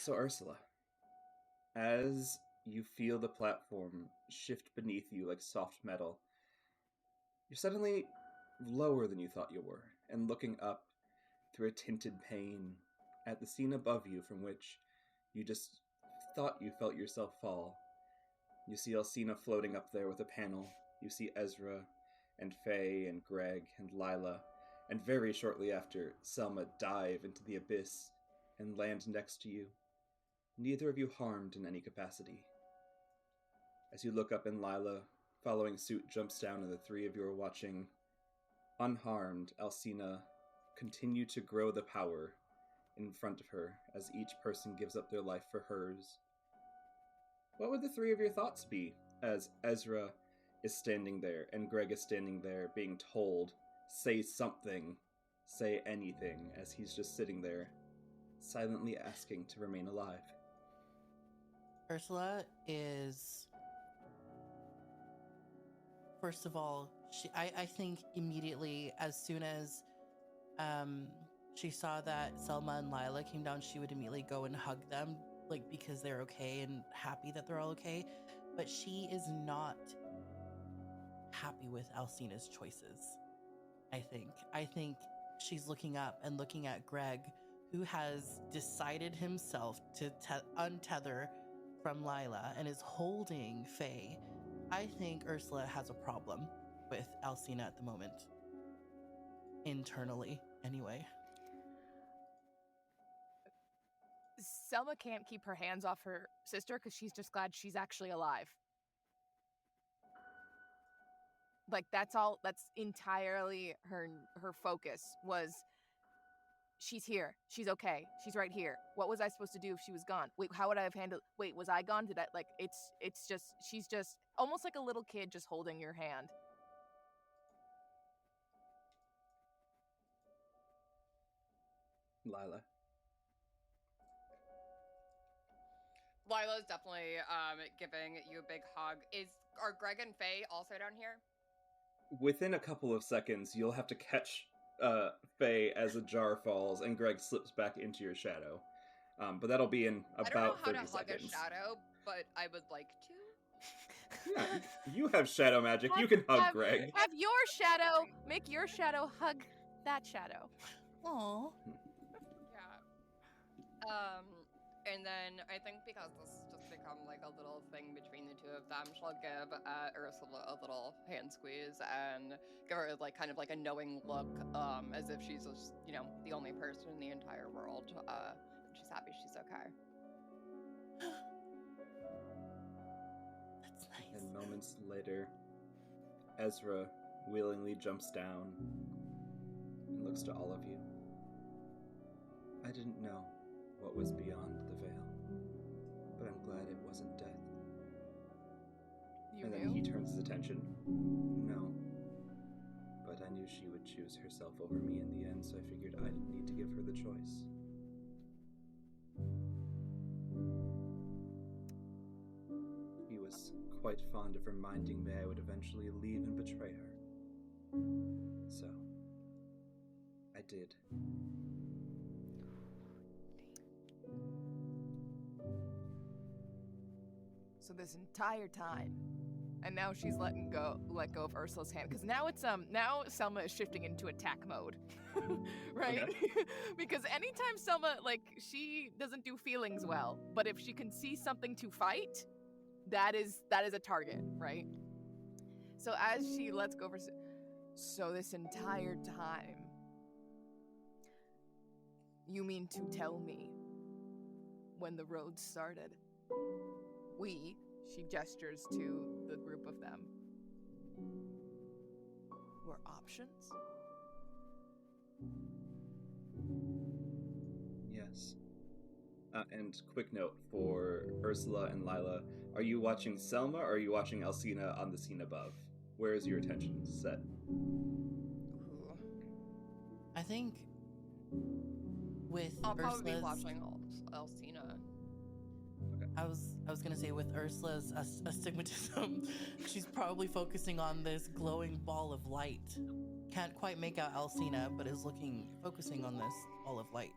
So, Ursula, as you feel the platform shift beneath you like soft metal, you're suddenly lower than you thought you were, and looking up through a tinted pane at the scene above you from which you just thought you felt yourself fall. You see Alcina floating up there with a panel. You see Ezra and Faye and Greg and Lila, and very shortly after, Selma dive into the abyss and land next to you. Neither of you harmed in any capacity. As you look up and Lila, following suit, jumps down and the three of you are watching, unharmed, Alcina continue to grow the power in front of her as each person gives up their life for hers. What would the three of your thoughts be as Ezra is standing there and Greg is standing there being told, say something, say anything, as he's just sitting there, silently asking to remain alive? Ursula is, first of all, I think immediately as soon as she saw that Selma and Lila came down, she would immediately go and hug them, like, because they're okay and happy that they're all okay. But she is not happy with Alcina's choices, I think she's looking up and looking at Greg, who has decided himself to untether from Lila and is holding Faye. I think Ursula has a problem with Alcina at the moment. Internally, anyway. Selma can't keep her hands off her sister because she's just glad she's actually alive. Like, that's entirely her focus was, she's here. She's okay. She's right here. What was I supposed to do if she was gone? Wait, how would I have handled... Wait, was I gone? Did I... Like, it's just... She's just almost like a little kid just holding your hand. Lila. Lila's definitely giving you a big hug. Are Greg and Faye also down here? Within a couple of seconds, you'll have to catch Faye as a jar falls and Greg slips back into your shadow. But that'll be in about 30 seconds. I don't know how to hug a shadow, but I would like to. Yeah, you have shadow magic. You can hug Greg. Have your shadow make your shadow hug that shadow. Aww. Yeah. And then I think because this has just become like a little thing between the two of them, she'll give Ursula a little hand squeeze and give her like kind of like a knowing look, as if she's just, the only person in the entire world. And she's happy she's okay. That's nice. And moments later, Ezra willingly jumps down and looks to all of you. I didn't know what was beyond the veil, but I'm glad it wasn't death. You and knew? Then he turns his attention. No, but I knew she would choose herself over me in the end, so I figured I didn't need to give her the choice. He was quite fond of reminding me I would eventually leave and betray her. So, I did. So this entire time, and now she's let go of Ursula's hand, because now now Selma is shifting into attack mode, right? Okay. Because anytime Selma, she doesn't do feelings well, but if she can see something to fight, that is a target, right? So as she lets go of so this entire time, you mean to tell me when the road started? She gestures to the group of them, were options? Yes. And quick note for Ursula and Lila, are you watching Selma or are you watching Alcina on the scene above? Where is your attention set? I think with I'll probably be Ursula's... watching Alcina. Okay. I was gonna say with Ursula's astigmatism, she's probably focusing on this glowing ball of light. Can't quite make out Alcina, but is focusing on this ball of light.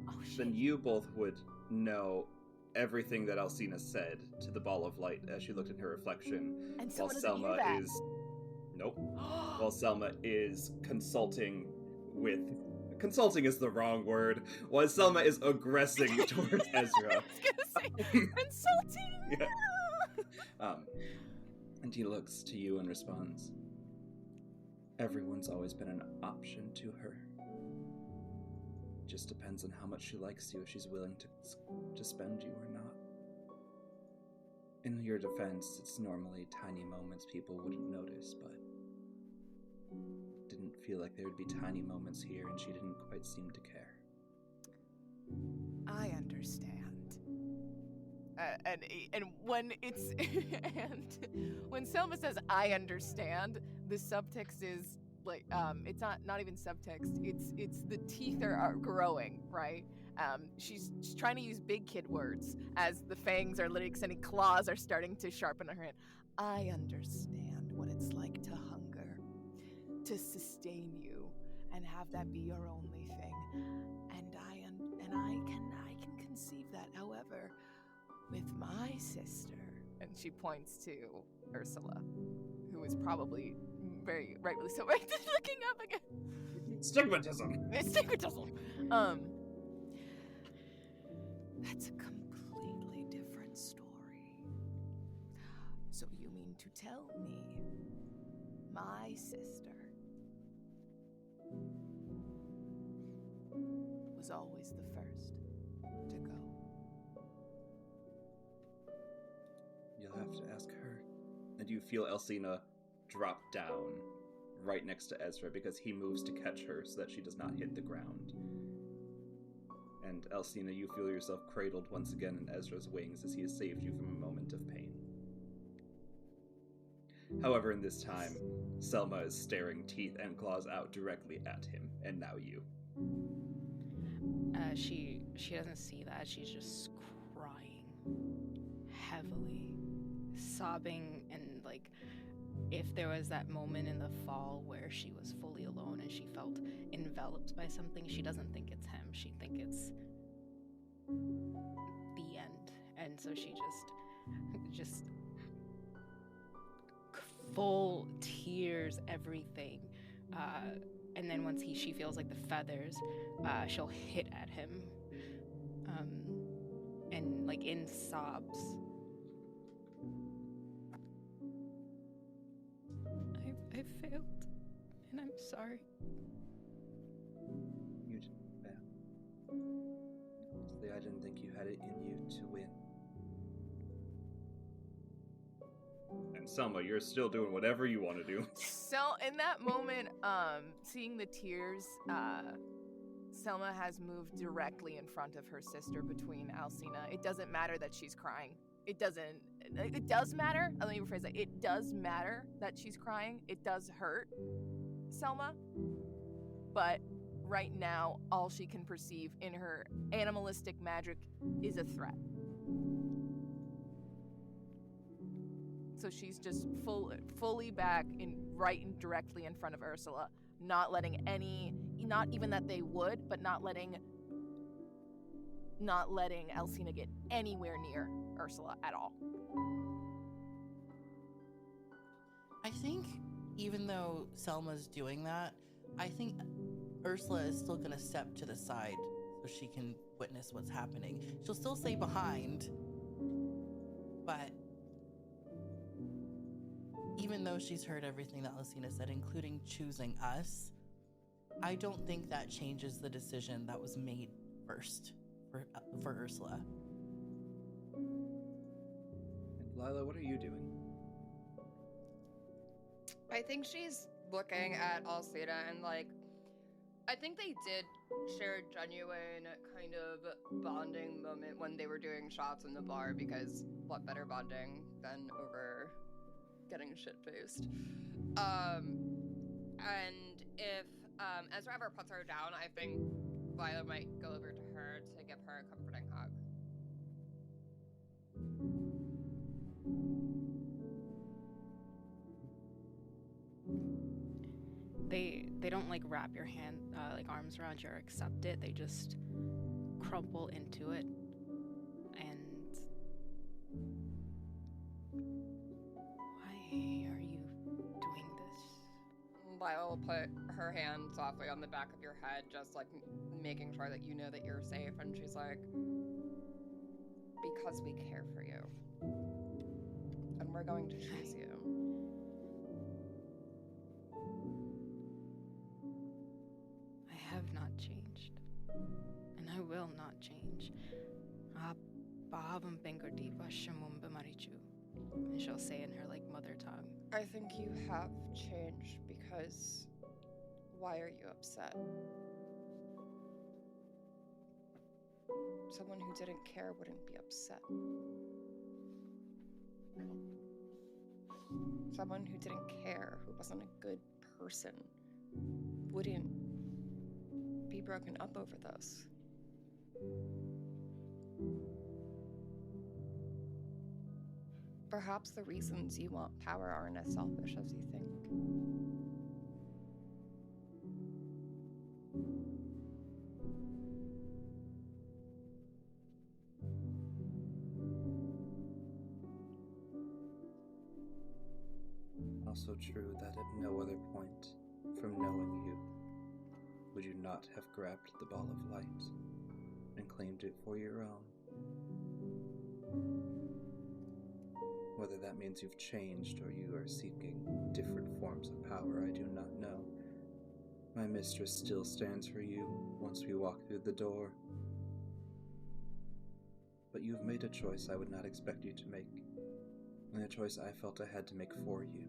Oh, shit. then you both would know everything that Alcina said to the ball of light as she looked in her reflection. And While someone doesn't hear Selma that. is... Nope. While Selma is consulting with... Consulting is the wrong word. While Selma is aggressing towards Ezra. I was gonna say, insulting! Yeah. And he looks to you and responds, everyone's always been an option to her. Just depends on how much she likes you, if she's willing to spend you or not. In your defense, it's normally tiny moments people wouldn't notice, but didn't feel like there would be tiny moments here, and she didn't quite seem to care. I understand. And when it's and when Selma says "I understand," the subtext is like it's not even subtext. It's the teeth are growing, right? She's trying to use big kid words as the fangs are literally extending, claws are starting to sharpen her hand. I understand what it's like to hunger, to sustain you, and have that be your only thing. And I can conceive that. However, with my sister, and she points to Ursula, who is probably very rightly so looking up again. Stigmatism. Stigmatism. That's a completely different story. So you mean to tell me my sister was always the first to go? You'll have to ask her. And you feel Alcina drop down right next to Ezra because he moves to catch her so that she does not hit the ground. And Alcina, you feel yourself cradled once again in Ezra's wings as he has saved you from a moment of pain. However, in this time, Selma is staring teeth and claws out directly at him, and now you. She doesn't see that. She's just crying heavily, sobbing, and like if there was that moment in the fall where she was fully alone and she felt enveloped by something, she doesn't think it's him. She thinks it's the end. And so she just full tears, everything. And then once she feels like the feathers, she'll hit at him. And like in sobs. I failed, and I'm sorry. You didn't fail. Honestly, I didn't think you had it in you to win. And Selma, you're still doing whatever you want to do. So in that moment, seeing the tears, Selma has moved directly in front of her sister between Alcina. It doesn't matter that she's crying. It does matter. Let me rephrase that. It does matter that she's crying. It does hurt Selma. But right now, all she can perceive in her animalistic magic is a threat. So she's just fully back right and directly in front of Ursula, not letting not even that they would, but not letting Alcina get anywhere near Ursula at all. I think even though Selma's doing that, I think Ursula is still going to step to the side so she can witness what's happening. She'll still stay behind, but even though she's heard everything that Alcina said, including choosing us, I don't think that changes the decision that was made first for Ursula. And Lila, what are you doing? I think she's looking at Alcina and like, I think they did share a genuine kind of bonding moment when they were doing shots in the bar, because what better bonding than over getting shit-faced. And if Ezra ever puts her down, I think Lila might go over to her to give her a comforting hug. They don't like wrap your hand like arms around you or accept it. They just crumple into it. And why are you doing this? Lila will put her hand softly on the back of your head, just like making sure that you know that you're safe. And she's like, because we care for you. And we're going to choose you. I have not changed. And I will not change. And she'll say in her, like, mother tongue. I think you have changed because why are you upset? Someone who didn't care wouldn't be upset. Someone who didn't care, who wasn't a good person, wouldn't be broken up over this. Perhaps the reasons you want power aren't as selfish as you think. Also true that at no other point from knowing you would you not have grabbed the ball of light and claimed it for your own. Whether that means you've changed or you are seeking different forms of power, I do not know. My mistress still stands for you once we walk through the door. But you have made a choice I would not expect you to make, and a choice I felt I had to make for you.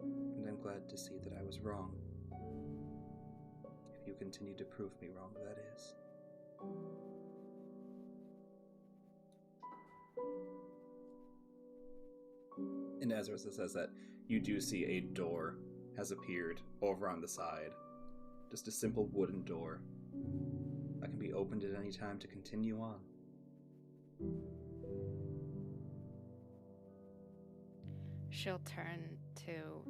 And I'm glad to see that I was wrong. If you continue to prove me wrong, that is. And Ezra says that you do see a door has appeared over on the side. Just a simple wooden door that can be opened at any time to continue on. She'll turn to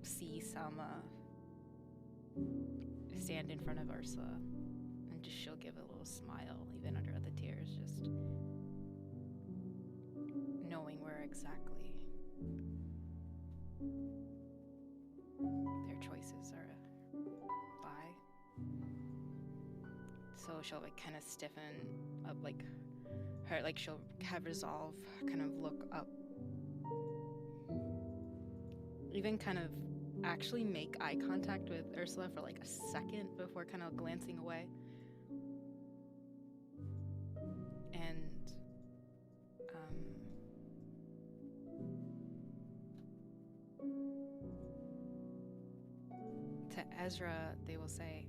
see Selma stand in front of Ursula, and she'll give a little smile, even under the tears, just knowing where exactly their choices are lie. So she'll like kind of stiffen up, like her, like she'll have resolve, kind of look up, even kind of actually make eye contact with Ursula for like a second before kind of glancing away. And to Ezra, they will say,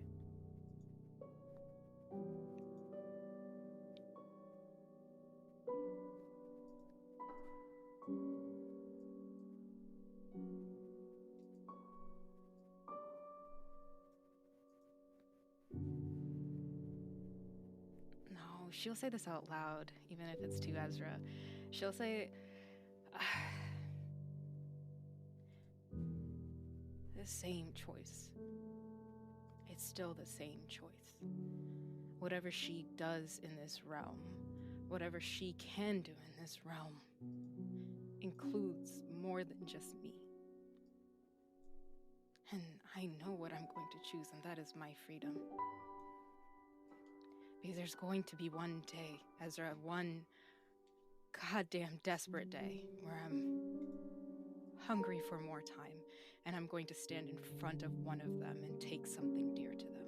she'll say this out loud, even if it's to Ezra. She'll say, the same choice. It's still the same choice. Whatever she does in this realm, whatever she can do in this realm, includes more than just me. And I know what I'm going to choose, and that is my freedom. Because there's going to be one day, Ezra, one goddamn desperate day, where I'm hungry for more time, and I'm going to stand in front of one of them and take something dear to them.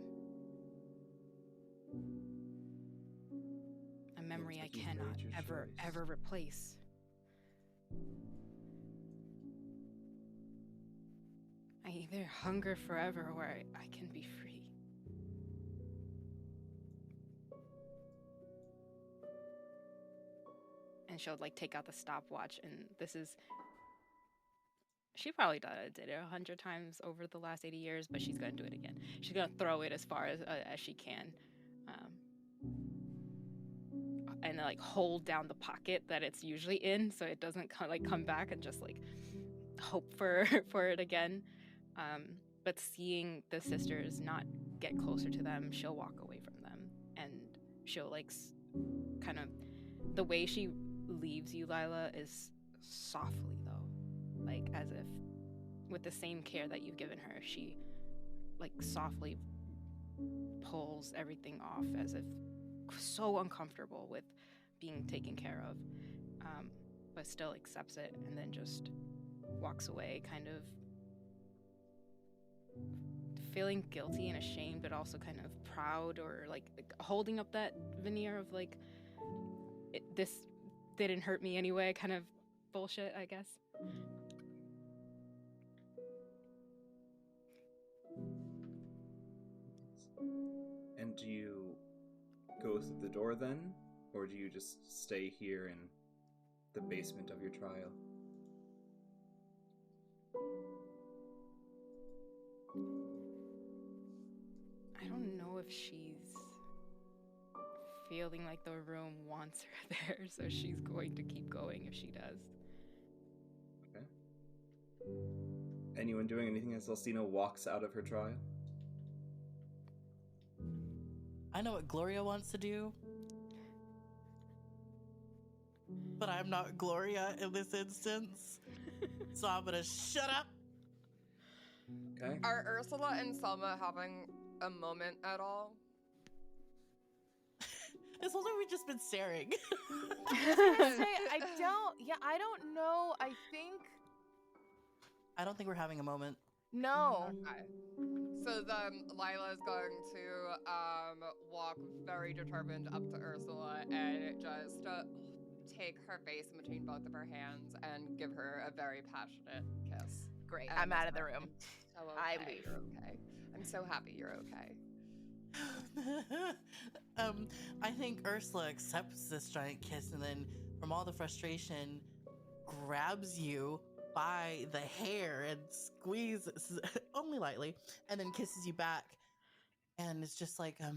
A memory I cannot ever replace. I either hunger forever or I can be free. And she'll like take out the stopwatch, and this is, she probably did it 100 times over the last 80 years, but she's gonna do it again. She's gonna throw it as far as she can, and like hold down the pocket that it's usually in, so it doesn't come back, and just like hope for it again. But seeing the sisters not get closer to them, she'll walk away from them, and she'll like kind of, the way she leaves you, Lila, is softly though, like as if with the same care that you've given her, she like softly pulls everything off as if so uncomfortable with being taken care of, but still accepts it, and then just walks away, kind of feeling guilty and ashamed, but also kind of proud, or like holding up that veneer of like, this didn't hurt me anyway, kind of bullshit, I guess. And do you go through the door then? Or do you just stay here in the basement of your trial? I don't know if she's feeling like the room wants her there, so she's going to keep going if she does. Okay. Anyone doing anything as Alcina walks out of her trial? I know what Gloria wants to do, but I'm not Gloria in this instance, so I'm gonna shut up. Okay. Are Ursula and Selma having a moment at all? This whole time we've just been staring. I don't know. I I don't think we're having a moment. no. Okay. So then Lila's going to walk very determined up to Ursula and just take her face in between both of her hands and give her a very passionate kiss. Great. And I'm out of the room. So I okay, leave. you're okay. I'm so happy you're okay. I think Ursula accepts this giant kiss and then, from all the frustration, grabs you by the hair and squeezes only lightly, and then kisses you back. And it's just like, I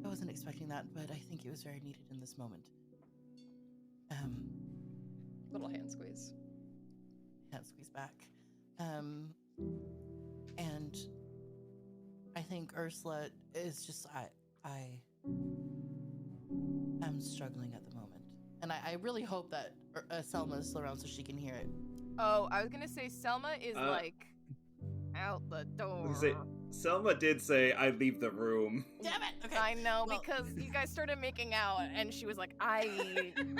wasn't expecting that, but I think it was very needed in this moment. Little hand squeeze. Hand squeeze back. And I think Ursula is just, I am struggling at the moment. And I really hope that Selma is still around so she can hear it. Oh, I was gonna say Selma is like out the door. Selma did say, "I leave the room." Damn it! Okay. I know, Well- because you guys started making out, and she was like,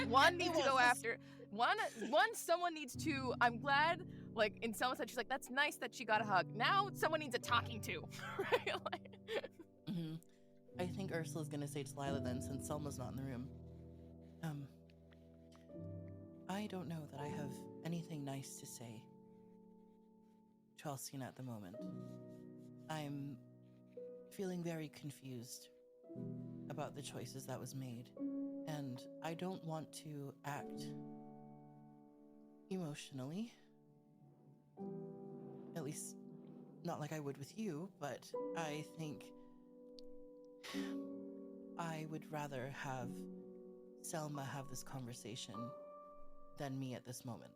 one needs to go after. Someone needs to. I'm glad, like, in Selma said, she's like, that's nice that she got a hug. Now someone needs a talking to, right? Mm-hmm. I think Ursula's gonna say to Lila then, since Selma's not in the room. I don't know that I have anything nice to say to Alcina at the moment. I'm feeling very confused about the choices that was made, and I don't want to act emotionally. At least, not like I would with you, but I think I would rather have Selma have this conversation than me at this moment.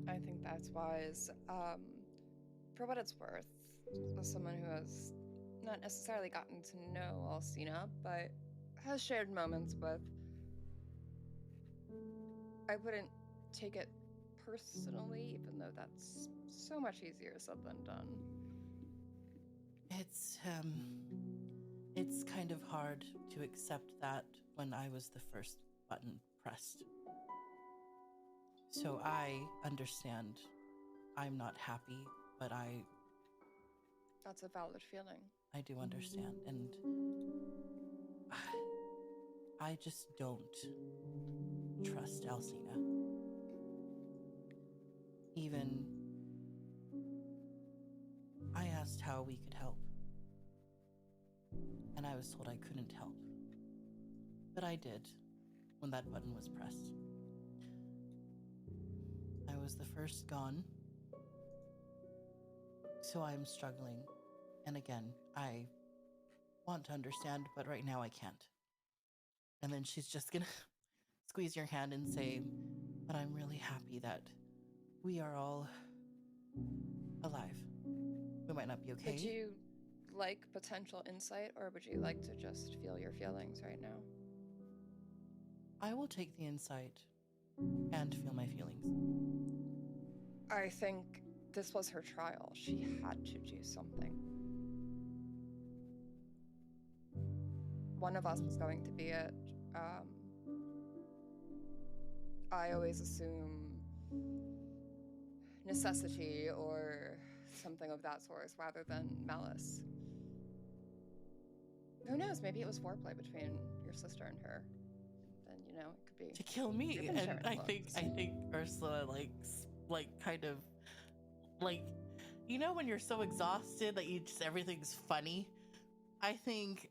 I think that's wise. For what it's worth, as someone who has not necessarily gotten to know Alcina, but has shared moments with, I wouldn't take it personally, even though that's so much easier said than done. It's kind of hard to accept that when I was the first button pressed. So I understand I'm not happy, but That's a valid feeling. I do understand, and I just don't trust Alcina. Even I asked how we could help, and I was told I couldn't help. But I did when that button was pressed. I was the first gone, so I'm struggling. And again, I want to understand, but right now I can't. And then she's just gonna squeeze your hand and say, but I'm really happy that we are all alive. We might not be okay. Would you like potential insight, or would you like to just feel your feelings right now? I will take the insight and feel my feelings. I think this was her trial. She had to do something. One of us was going to be it. I always assume necessity or something of that sort rather than malice. Who knows? Maybe it was foreplay between your sister and her. Then, you know, it could be To kill me, You've been and sharing I think Ursula like kind of like, you know, when you're so exhausted that you just everything's funny. I think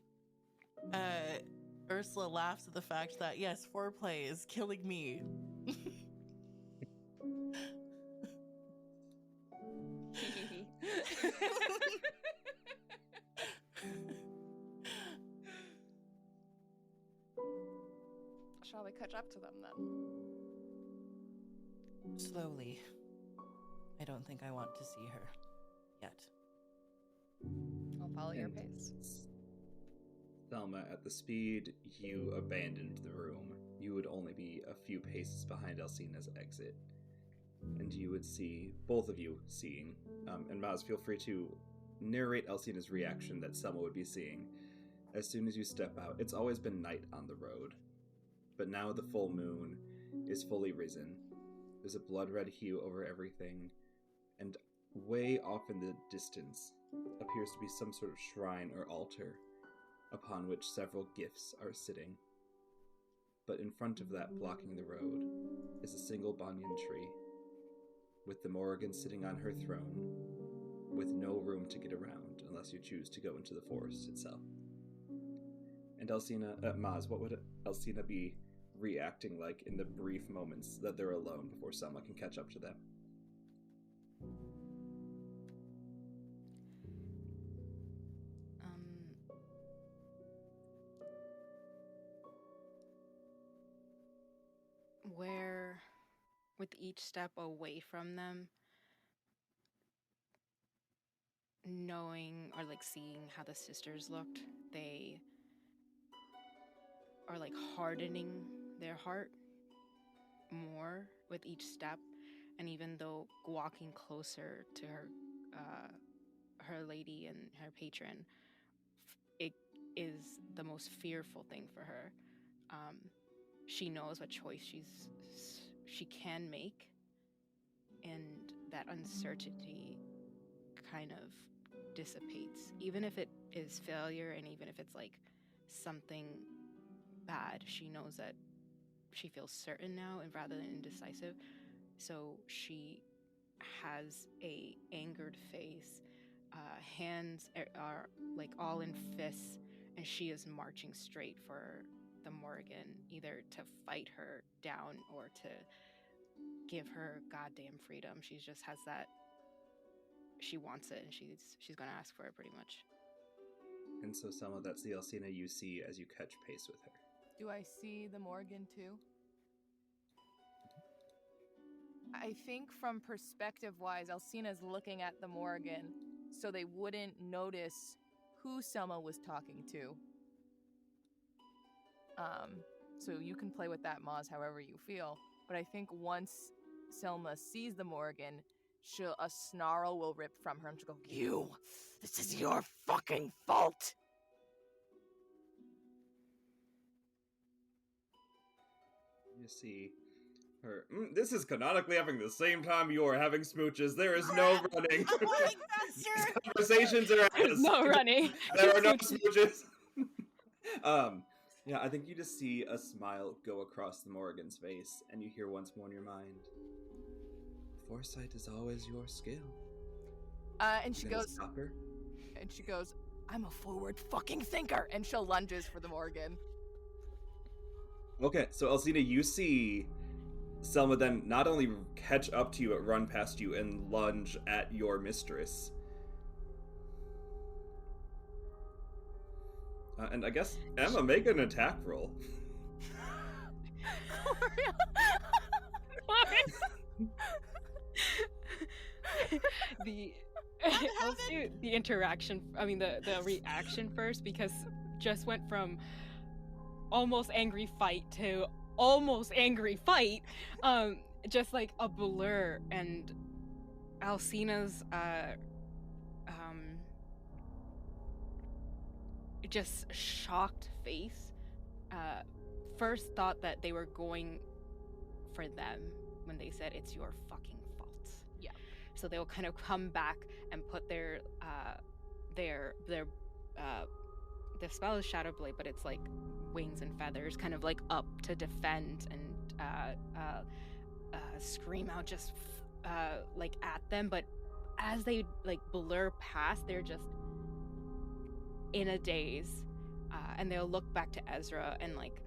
Ursula laughs at the fact that yes, foreplay is killing me. Shall we catch up to them then? Slowly. I don't think I want to see her yet. I'll follow your And pace. Selma, at the speed you abandoned the room, you would only be a few paces behind Alcina's exit. And you would see, both of you seeing, and Mozz, feel free to narrate Alcina's reaction that Selma would be seeing. As soon as you step out, it's always been night on the road. But now the full moon is fully risen. There's a blood-red hue over everything, and way off in the distance appears to be some sort of shrine or altar upon which several gifts are sitting. But in front of that, blocking the road, is a single banyan tree, with the Morrigan sitting on her throne, with no room to get around unless you choose to go into the forest itself. And Mozz, what would Alcina be reacting like in the brief moments that they're alone before Selma can catch up to them? Where, with each step away from them, knowing or like seeing how the sisters looked, they are like hardening their heart more with each step. And even though walking closer to her lady and her patron, it is the most fearful thing for her. She knows what choice she can make, and that uncertainty kind of dissipates. Even if it is failure, and even if it's like something bad, she knows that she feels certain now and rather than indecisive. So she has a angered face, hands are like all in fists, and she is marching straight for the Morrigan, either to fight her down or to give her goddamn freedom. She just has that, she wants it, and she's gonna ask for it pretty much. And so, Selma, that's the Alcina you see as you catch pace with her. Do I see the Morrigan too? I think from perspective-wise, Alcina's looking at the Morrigan so they wouldn't notice who Selma was talking to. So you can play with that, Mozz, however you feel. But I think once Selma sees the Morrigan, a snarl will rip from her and she'll go, this is your fucking fault! You see her, this is canonically having the same time you are having smooches. There is no running. These conversations are No running. There are no smooches. Yeah, I think you just see a smile go across the Morrigan's face, and you hear once more in your mind, foresight is always your skill. And she goes, stop her? And she goes, I'm a forward fucking thinker, and she'll lunges for the Morrigan. Okay, so Alcina, you see Selma then not only catch up to you, but run past you and lunge at your mistress. And I guess, Emma, make an attack roll. the Let's do the interaction. I mean, the reaction first, because just went from almost angry fight to almost angry fight, just like a blur. And Alcina's just shocked face first thought that they were going for them when they said it's your fucking fault. Yeah. So they'll kind of come back and put their the spell is Shadow Blade, but it's like wings and feathers, kind of like up to defend and scream out just like at them. But as they like blur past, they're just in a daze, and they'll look back to Ezra and like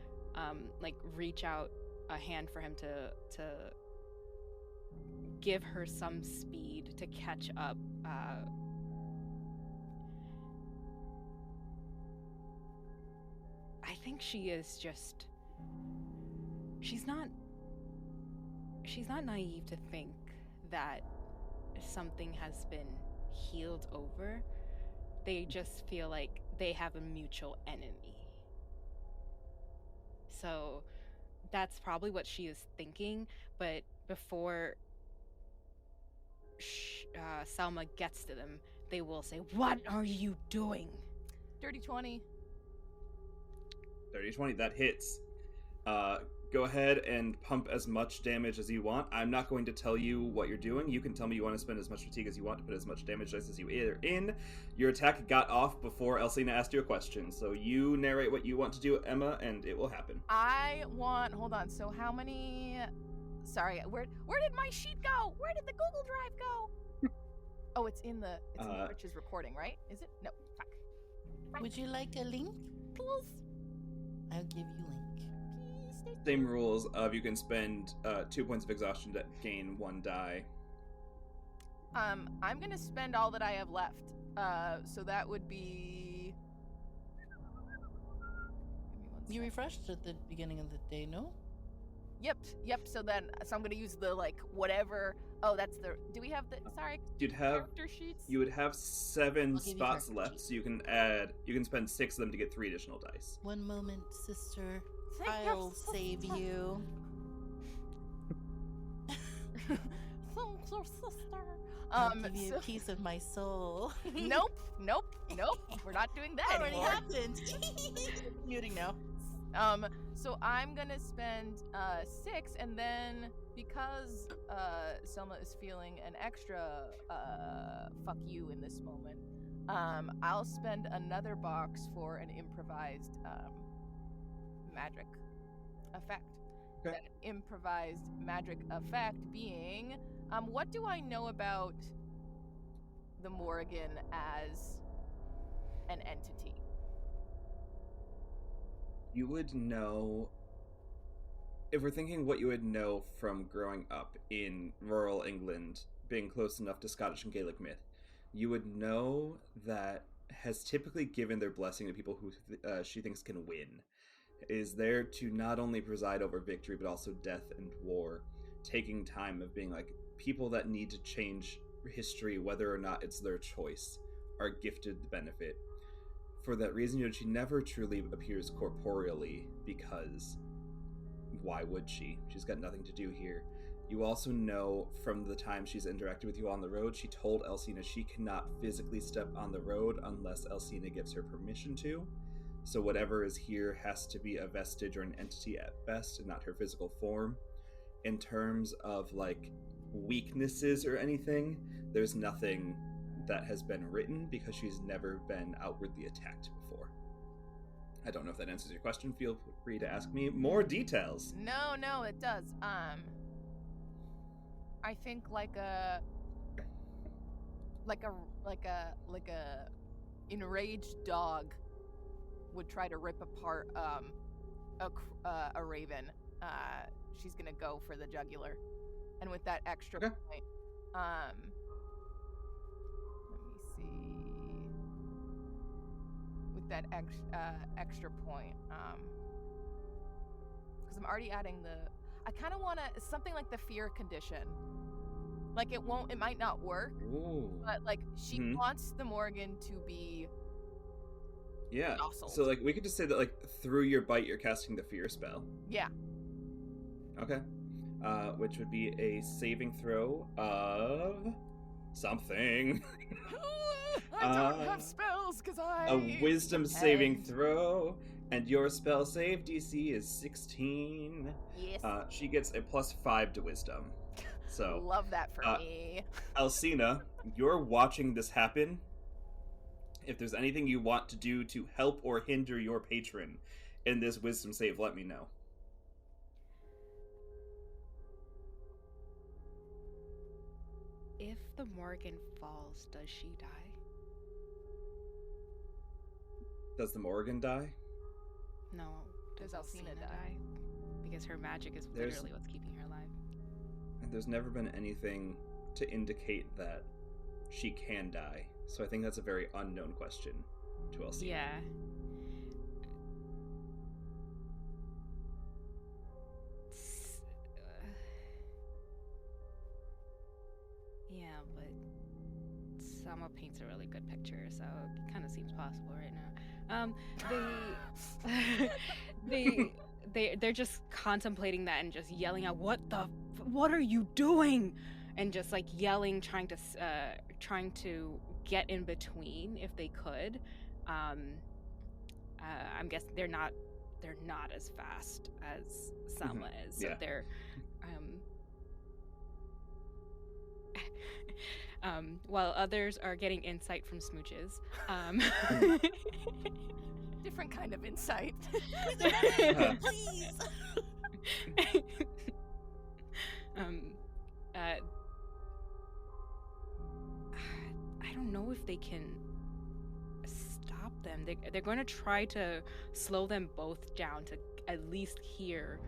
reach out a hand for him to give her some speed to catch up. I think she is just, she's not naive to think that something has been healed over. They just feel like they have a mutual enemy. So that's probably what she is thinking, but before Selma gets to them, they will say, "What are you doing?" Dirty 20. Dirty 20, that hits. Go ahead and pump as much damage as you want. I'm not going to tell you what you're doing. You can tell me you want to spend as much fatigue as you want to put as much damage dice as you are in. Your attack got off before Alcina asked you a question, so you narrate what you want to do, Emma, and it will happen. Hold on, so how many, sorry, where did my sheet go? Where did the Google Drive go? Oh, it's in the Rich's recording, right? Is it? No, fuck. Would you like a link? Please. I'll give you link. Same rules of you can spend 2 points of exhaustion to gain 1 die. I'm gonna spend all that I have left. So that would be. You refreshed at the beginning of the day, no? Yep. So I'm gonna use the like whatever. Oh, that's the. Do we have the? Sorry. Character sheets. You would have 7 spots left, sheets. so you can spend 6 of them to get 3 additional dice. One moment, sister. Thank you, I'll save you. Thank you, sister. I'll give you a piece of my soul. Nope. We're not doing that already anymore. happened. Muting now. So I'm gonna spend 6, and then because Selma is feeling an extra fuck you in this moment, I'll spend another box for an improvised magic effect. Okay. That improvised magic effect being, what do I know about the Morrigan as an entity? You would know, if we're thinking what you would know from growing up in rural England, being close enough to Scottish and Gaelic myth, you would know that has typically given their blessing to people who she thinks can win. Is there to not only preside over victory, but also death and war, taking time of being like, people that need to change history, whether or not it's their choice, are gifted the benefit. For that reason, she never truly appears corporeally, because why would she? She's got nothing to do here. You also know from the time she's interacted with you on the road, she told Alcina she cannot physically step on the road unless Alcina gives her permission to. So whatever is here has to be a vestige or an entity at best, and not her physical form. In terms of, like, weaknesses or anything, there's nothing that has been written, because she's never been outwardly attacked before. I don't know if that answers your question. Feel free to ask me more details. No, it does. I think like a enraged dog would try to rip apart a raven. She's gonna go for the jugular, and with that extra point, let me see. With that extra point, because I'm already adding the. I kind of want to something like the fear condition, Like it might not work, Ooh. but like she wants the Morgan to be Yeah. jostled. So like we could just say that like through your bite you're casting the fear spell. Yeah. Okay. Which would be a saving throw of something. I don't have spells because A wisdom saving throw, and your spell save DC is 16. Yes. She gets a +5 to wisdom. So love that for me. Alcina, you're watching this happen. If there's anything you want to do to help or hinder your patron in this wisdom save, let me know. If the Morgan falls, does she die? Does the Morgan die? No. Does Alcina die? Because her magic is literally what's keeping her alive. There's never been anything to indicate that she can die. So I think that's a very unknown question to Alcina. Yeah. Yeah, but Selma paints a really good picture, so it kind of seems possible right now. They're just contemplating that and just yelling out, what are you doing? And just like yelling, trying to get in between if they could. I'm guessing they're not as fast as Selma is, so they're while others are getting insight from smooches. Different kind of insight. Please. I don't know if they can stop them. They're going to try to slow them both down to at least hear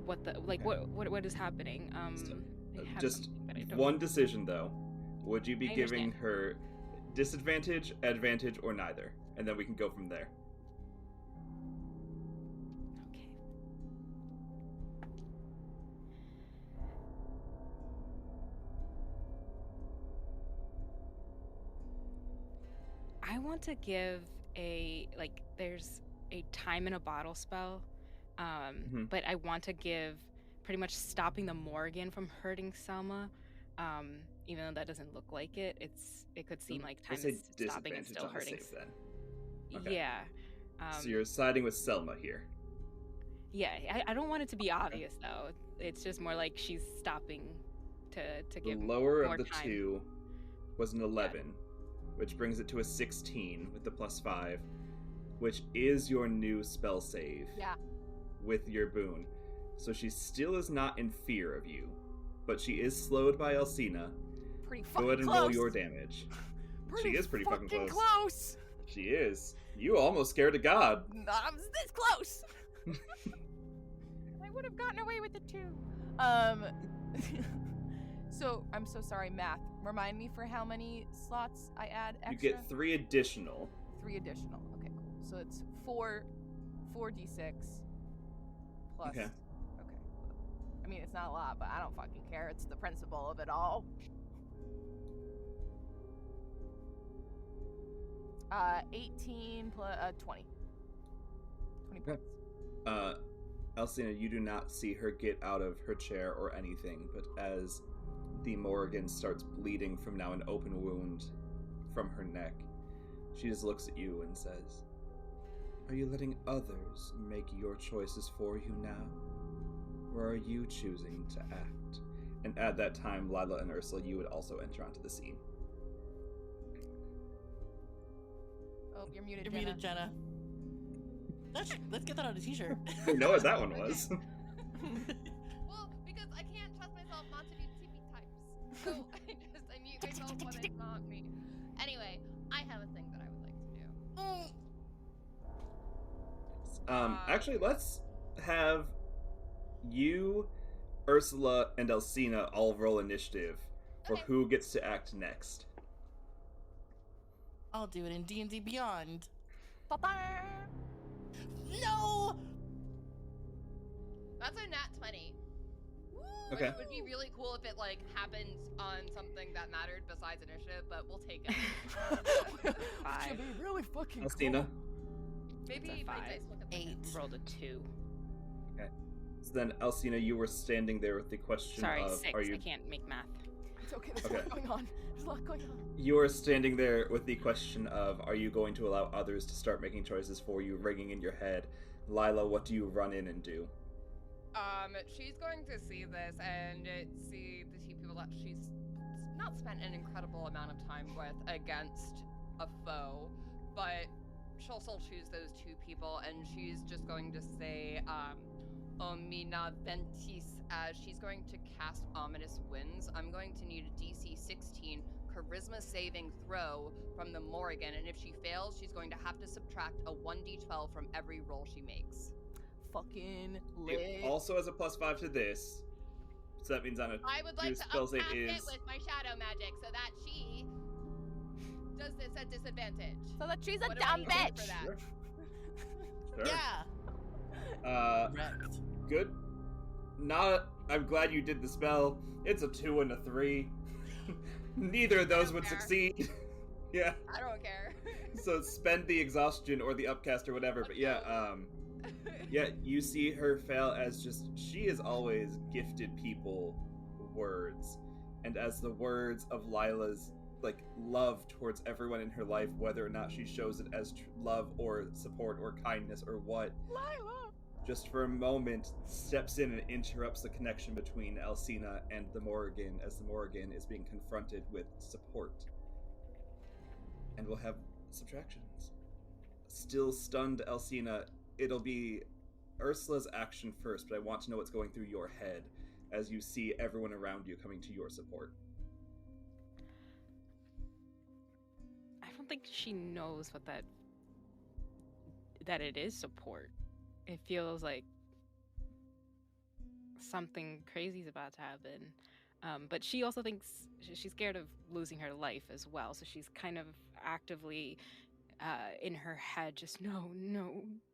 what is happening. Just one decision though. Would you be giving her disadvantage, advantage, or neither? And then we can go from there. Okay. I want to give there's a time in a bottle spell, but I want to give pretty much stopping the Morgan from hurting Selma. Even though that doesn't look like it, it could seem like time is stopping and still hurting. Then. Okay. Yeah. So you're siding with Selma here. Yeah, I don't want it to be obvious though. It's just more like she's stopping to give the lower more of the time. two was an 11, which brings it to a 16 with the +5, which is your new spell save. Yeah. With your boon. So she still is not in fear of you, but she is slowed by Alcina. Pretty fucking Go ahead and close. roll your damage. She is pretty fucking close. She is. You almost scared a god. I was this close. I would have gotten away with it too. So I'm so sorry, math. Remind me for how many slots I add extra? You get 3 additional. 3 additional. Okay, cool. So it's 4d6 plus. Okay. I mean, it's not a lot, but I don't fucking care. It's the principle of it all. 18 plus 20. 20 points. Alcina, you do not see her get out of her chair or anything, but as the Morgan starts bleeding from now an open wound from her neck, she just looks at you and says, "Are you letting others make your choices for you now? Or are you choosing to act?" And at that time, Lila and Ursula, you would also enter onto the scene. Oh, you're muted, You're Jenna. muted, Jenna. Let's get that on a t-shirt. You know what that one was. Well, because I can't trust myself not to be tippy types. So I mute myself when it's not me. Anyway, I have a thing that I would like to do. Actually, let's have you, Ursula, and Alcina all roll initiative for Okay. who gets to act next. I'll do it in D&D Beyond. Ba-ba! No! That's a nat 20. Okay. Which would be really cool if it like happened on something that mattered besides initiative, but we'll take it. Which Five. would be really fucking Alcina? cool. Maybe It's a my five. dice look at the 8. Rolled a 2. Okay. So then, Alcina, you were standing there with the question Sorry, of, 6. are you... I can't make math. It's okay, there's Okay. a lot going on. There's a lot going on. You are standing there with the question of, are you going to allow others to start making choices for you, ringing in your head? Lila, what do you run in and do? She's going to see this and see the two people that she's not spent an incredible amount of time with against a foe, but she'll still choose those two people, and she's just going to say, Omina Ventis, as she's going to cast Ominous Winds. I'm going to need a DC 16 charisma saving throw from the Morrigan, and if she fails, she's going to have to subtract a 1d12 from every roll she makes. Fucking lit. It also has a +5 to this, so that means on a I would like to spell save up is... it with my shadow magic so that she does this at disadvantage. So that she's a What do I dumb need to do bitch. for that? Sure. Yeah. Wrecked. Good. Not... I'm glad you did the spell. It's a 2 and a 3. Neither of those don't would care. succeed. Yeah. I don't care. So spend the exhaustion or the upcast or whatever, but yeah, yeah, you see her fail as just, she has always gifted people words, and as the words of Lila's, like, love towards everyone in her life, whether or not she shows it as love or support or kindness or what, Lila! just for a moment steps in and interrupts the connection between Alcina and the Morrigan, as the Morrigan is being confronted with support. And we'll have subtractions. Still stunned Alcina, it'll be Ursula's action first, but I want to know what's going through your head as you see everyone around you coming to your support. I don't think she knows what that it is support. It feels like something crazy is about to happen. But she also thinks she's scared of losing her life as well. So she's kind of actively in her head, just no,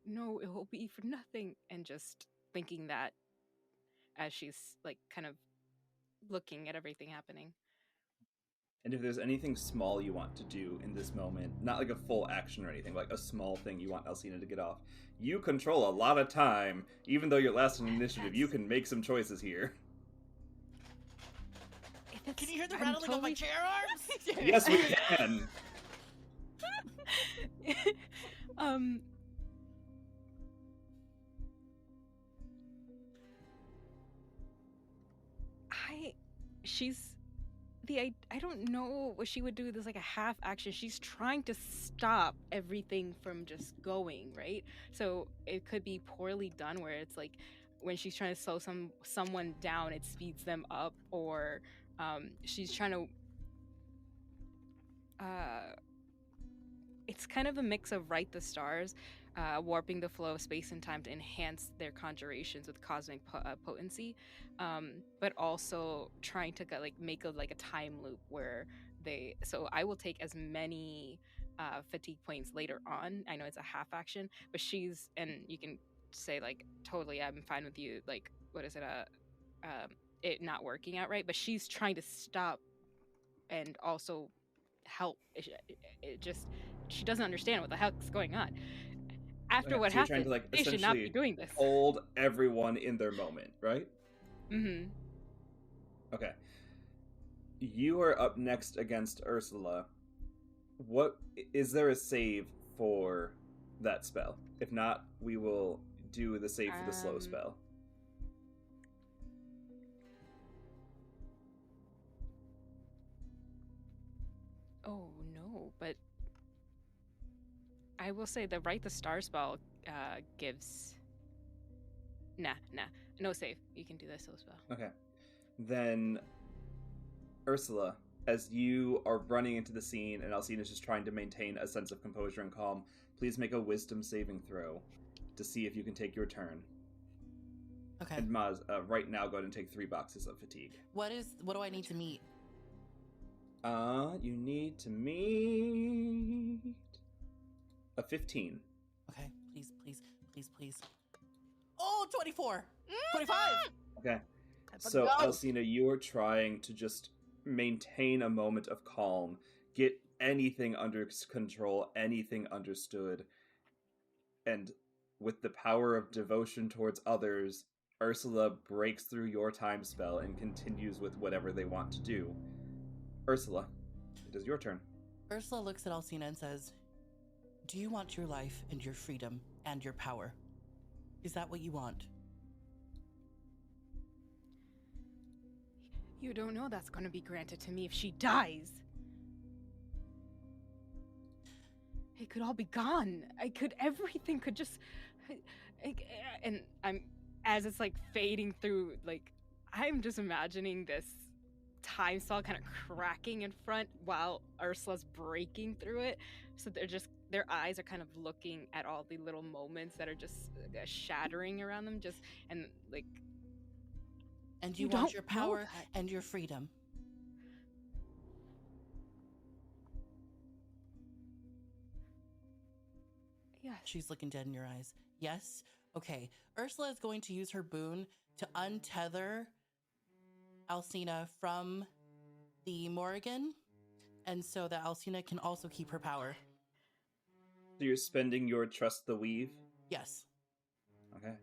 it will be for nothing. And just thinking that as she's like kind of looking at everything happening. And if there's anything small you want to do in this moment, not like a full action or anything, like a small thing you want Alcina to get off, you control a lot of time. Even though you're last in initiative, you can make some choices here. Can you hear the rattling of my chair arms? Yes, we can. I don't know what she would do. There's like a half action. She's trying to stop everything from just going, right? So it could be poorly done where it's like when she's trying to slow someone down, it speeds them up, or she's trying to it's kind of a mix of write the stars, warping the flow of space and time to enhance their conjurations with cosmic potency, but also trying to make a time loop where they. So I will take as many fatigue points later on. I know it's a half action, but she's, and you can say like totally, I'm fine with you. Like what is it? It not working out right, but she's trying to stop and also help. It just, she doesn't understand what the heck's going on. After what so you're happened, trying to, they should not be doing this. Hold everyone in their moment, right? Mm-hmm. Okay. You are up next against Ursula. What is there a save for that spell? If not, we will do the save for the slow spell. Oh no, but I will say the write the star spell gives. Nah, no save. You can do the slow spell. Okay, then Ursula, as you are running into the scene and Alcina is just trying to maintain a sense of composure and calm, please make a wisdom saving throw to see if you can take your turn. Okay. And Mozz, right now, go ahead and take 3 boxes of fatigue. What do I need to meet? You need to meet a 15. Okay, please. Oh, 24. 25. Okay. So, Alcina, you are trying to just maintain a moment of calm, get anything under control, anything understood, and with the power of devotion towards others, Ursula breaks through your time spell and continues with whatever they want to do. Ursula, it is your turn. Ursula looks at Alcina and says, "Do you want your life and your freedom and your power? Is that what you want?" You don't know that's going to be granted to me if she dies. It could all be gone. Everything could just, and as it's like fading through, like, I'm just imagining this time saw kind of cracking in front while Ursula's breaking through it. So their eyes are kind of looking at all the little moments that are just shattering around them, and you want your power and your freedom. Yes. She's looking dead in your eyes. Yes? Okay. Ursula is going to use her boon to untether Alcina from the Morrigan, and so that Alcina can also keep her power. So you're spending your Trust the Weave? Yes. Okay.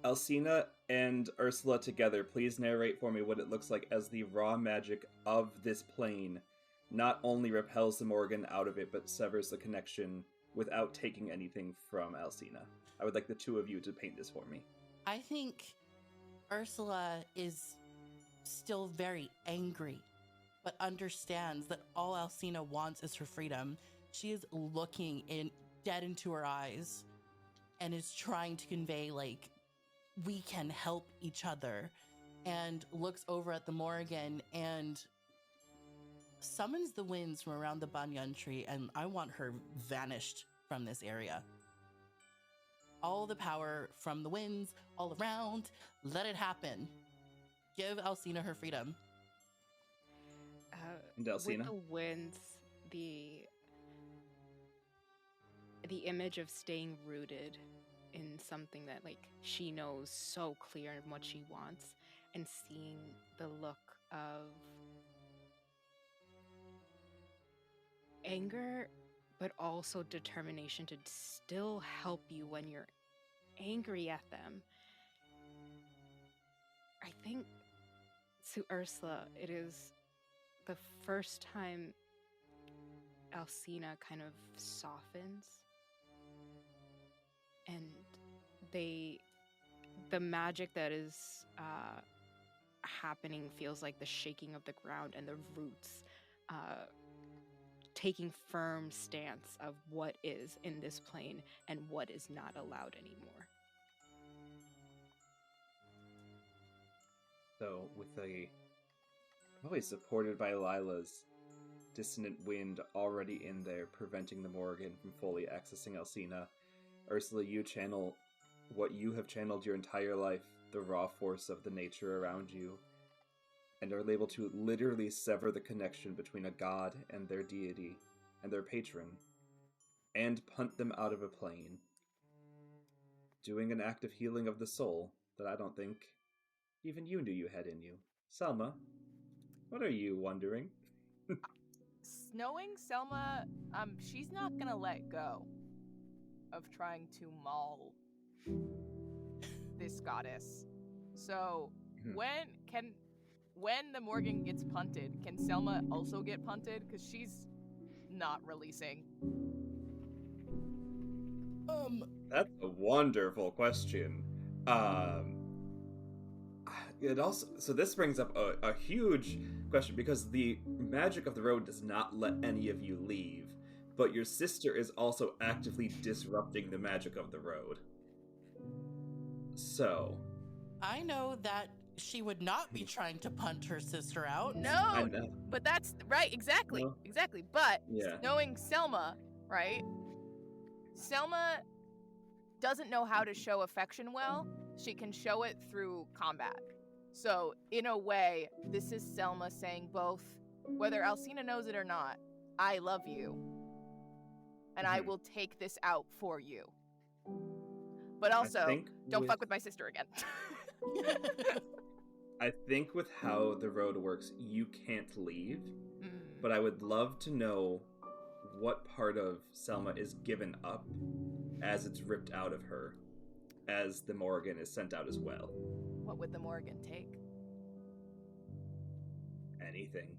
Alcina and Ursula together, please narrate for me what it looks like as the raw magic of this plane not only repels the Morrigan out of it, but severs the connection without taking anything from Alcina. I would like the two of you to paint this for me. I think Ursula is still very angry, but understands that all Alcina wants is her freedom. She is looking dead into her eyes and is trying to convey, like, we can help each other, and looks over at the Morrigan and summons the winds from around the banyan tree, and I want her vanished from this area. All the power from the winds all around, let it happen. Give Alcina her freedom. And Alcina? With the winds, the image of staying rooted in something that, like, she knows so clear in what she wants, and seeing the look of anger, but also determination to still help you when you're angry at them. I think to Ursula, it is the first time Alcina kind of softens, and the magic that is happening feels like the shaking of the ground and the roots taking firm stance of what is in this plane and what is not allowed anymore. So, with probably supported by Lila's dissonant wind already in there, preventing the Morrigan from fully accessing Alcina, Ursula, you channel what you have channeled your entire life, the raw force of the nature around you, and are able to literally sever the connection between a god and their deity and their patron, and punt them out of a plane, doing an act of healing of the soul that I don't think even you knew you had in you. Selma, what are you wondering? Knowing Selma, she's not gonna let go of trying to maul this goddess. So when the Morgan gets punted, can Selma also get punted? Because she's not releasing. That's a wonderful question. So this brings up a huge question, because the magic of the road does not let any of you leave, but your sister is also actively disrupting the magic of the road. So I know that she would not be trying to punt her sister out. No, but that's right, exactly. No. Exactly. But Yeah. knowing Selma, right? Selma doesn't know how to show affection well. She can show it through combat. So, in a way, this is Selma saying both, whether Alcina knows it or not, I love you, and I will take this out for you. But also, don't fuck with my sister again. I think with how the road works, you can't leave, but I would love to know what part of Selma is given up as it's ripped out of her, as the Morrigan is sent out as well. What would the Morrigan take? Anything.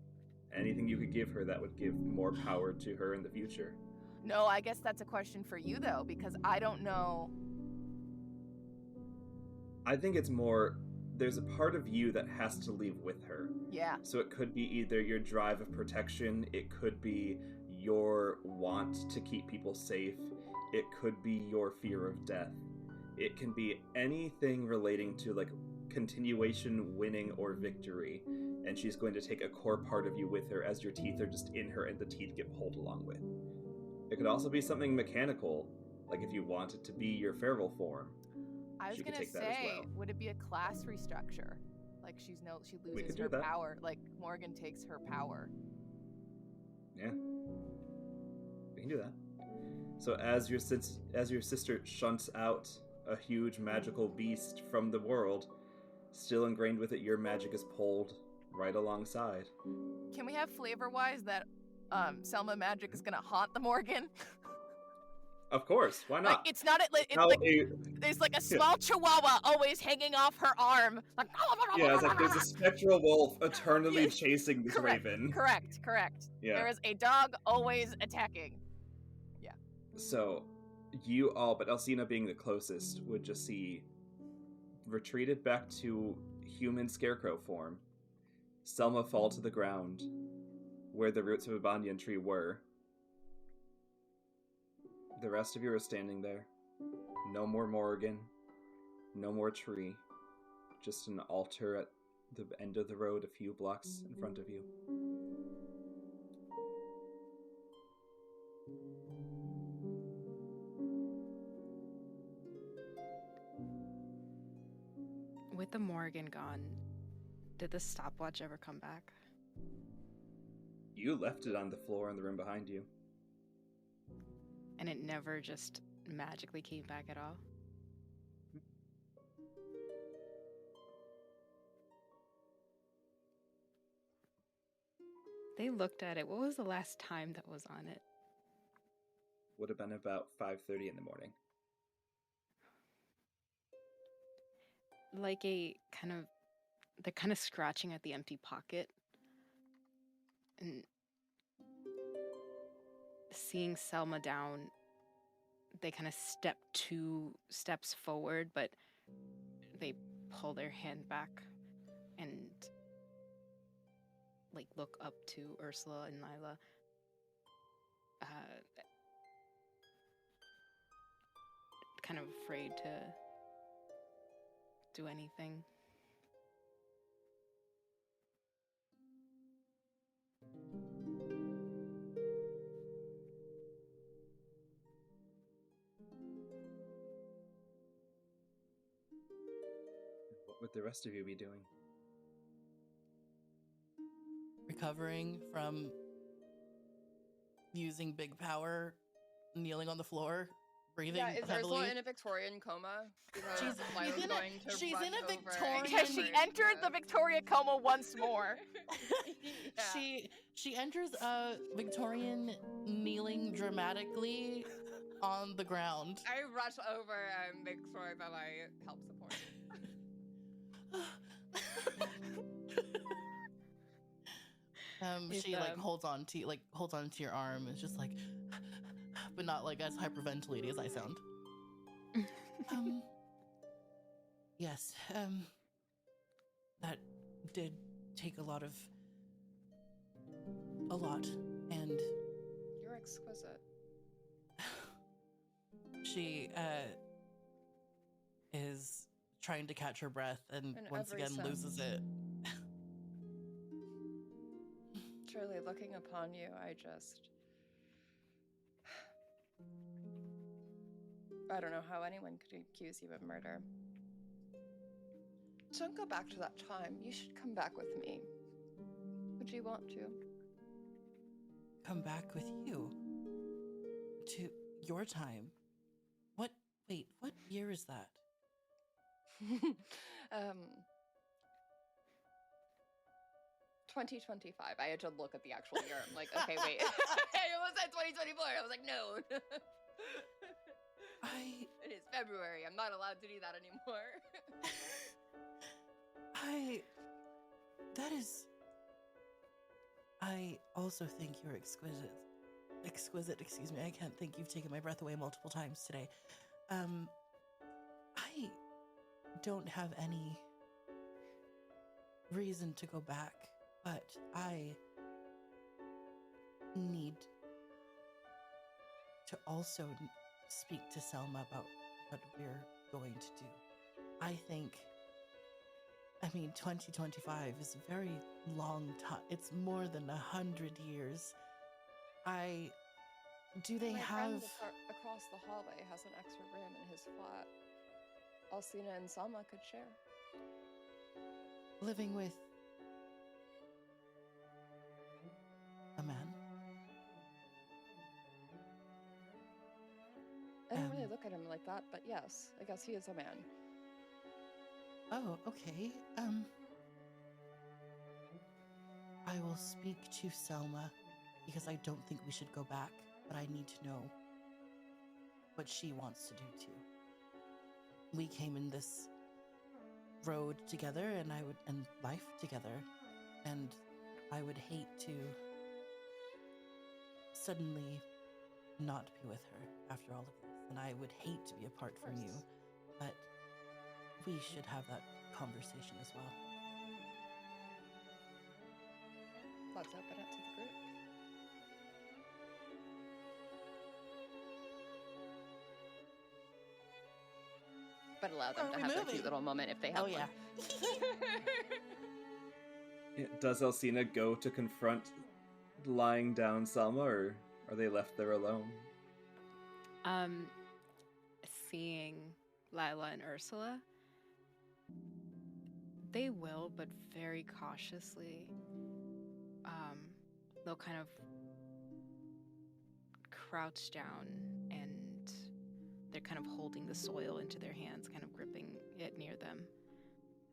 Anything you could give her that would give more power to her in the future. No, I guess that's a question for you, though, because I don't know. I think it's more, there's a part of you that has to leave with her. Yeah. So it could be either your drive of protection, it could be your want to keep people safe, it could be your fear of death. It can be anything relating to, like, continuation, winning, or victory. And she's going to take a core part of you with her as your teeth are just in her and the teeth get pulled along with. It could also be something mechanical, like if you want it to be your feral form. I was gonna say, would it be a class restructure? Like she loses her power. Like Morgan takes her power. Yeah, we can do that. So as your sister shunts out a huge magical beast from the world, still ingrained with it, your magic is pulled right alongside. Can we have flavor-wise that Selma magic is gonna haunt the Morgan? Of course, why not? Like, it's not there's like a small chihuahua always hanging off her arm. Like, yeah, it's like there's a spectral wolf eternally chasing this raven. Correct. Yeah. There is a dog always attacking. Yeah. So, you all, but Alcina being the closest, would just see retreated back to human scarecrow form. Selma fall to the ground where the roots of a banyan tree were. The rest of you are standing there. No more Morrigan. No more tree. Just an altar at the end of the road a few blocks in front of you. With the Morrigan gone, did the stopwatch ever come back? You left it on the floor in the room behind you. And it never just magically came back at all? They looked at it. What was the last time that was on it? Would have been about 5:30 in the morning. Like they're kind of scratching at the empty pocket. And seeing Selma down, they kind of step 2 steps forward, but they pull their hand back and like look up to Ursula and Lila. Kind of afraid to do anything. What would the rest of you be doing? Recovering from using big power, kneeling on the floor, breathing is heavily. Ursula in a Victorian coma? Because She's in a Victorian. Because she entered the Victoria coma once more. Yeah. She enters a Victorian kneeling dramatically on the ground. I rush over and make sure that I help support. She holds on to your arm. It's just like, but not like as hyperventilating as I sound. Yes. That did take a lot, and You're exquisite. she is trying to catch her breath and In once every again sense. loses it. Truly, looking upon you, I don't know how anyone could accuse you of murder. Don't go back to that time. You should come back with me. Would you want to? Come back with you to your time. What year is that? 2025. I had to look at the actual year. I'm like, okay, wait. I almost said 2024. I was like, no. It is February. I'm not allowed to do that anymore. I also think you're exquisite. Exquisite, excuse me. I can't think. You've taken my breath away multiple times today. I don't have any reason to go back, but I need to also speak to Selma about what we're going to do. I think, 2025 is a very long time. It's more than 100 years. Do they My have... friend across the hallway has an extra room in his flat. Alcina and Selma could share. living with a man? I don't really look at him like that, but yes, I guess he is a man. Oh, okay. I will speak to Selma because I don't think we should go back, but I need to know what she wants to do too. We came in this road together and life together, and I would hate to suddenly not be with her after all of this, and I would hate to be apart from you, but we should have that conversation as well. Let's open it to the group. But allow them to have their cute little moment if they have one. Yeah, does Alcina go to confront lying down Selma, or are they left there alone? Seeing Lila and Ursula, they will, but very cautiously. They'll kind of crouch down, and they're kind of holding the soil into their hands, kind of gripping it near them,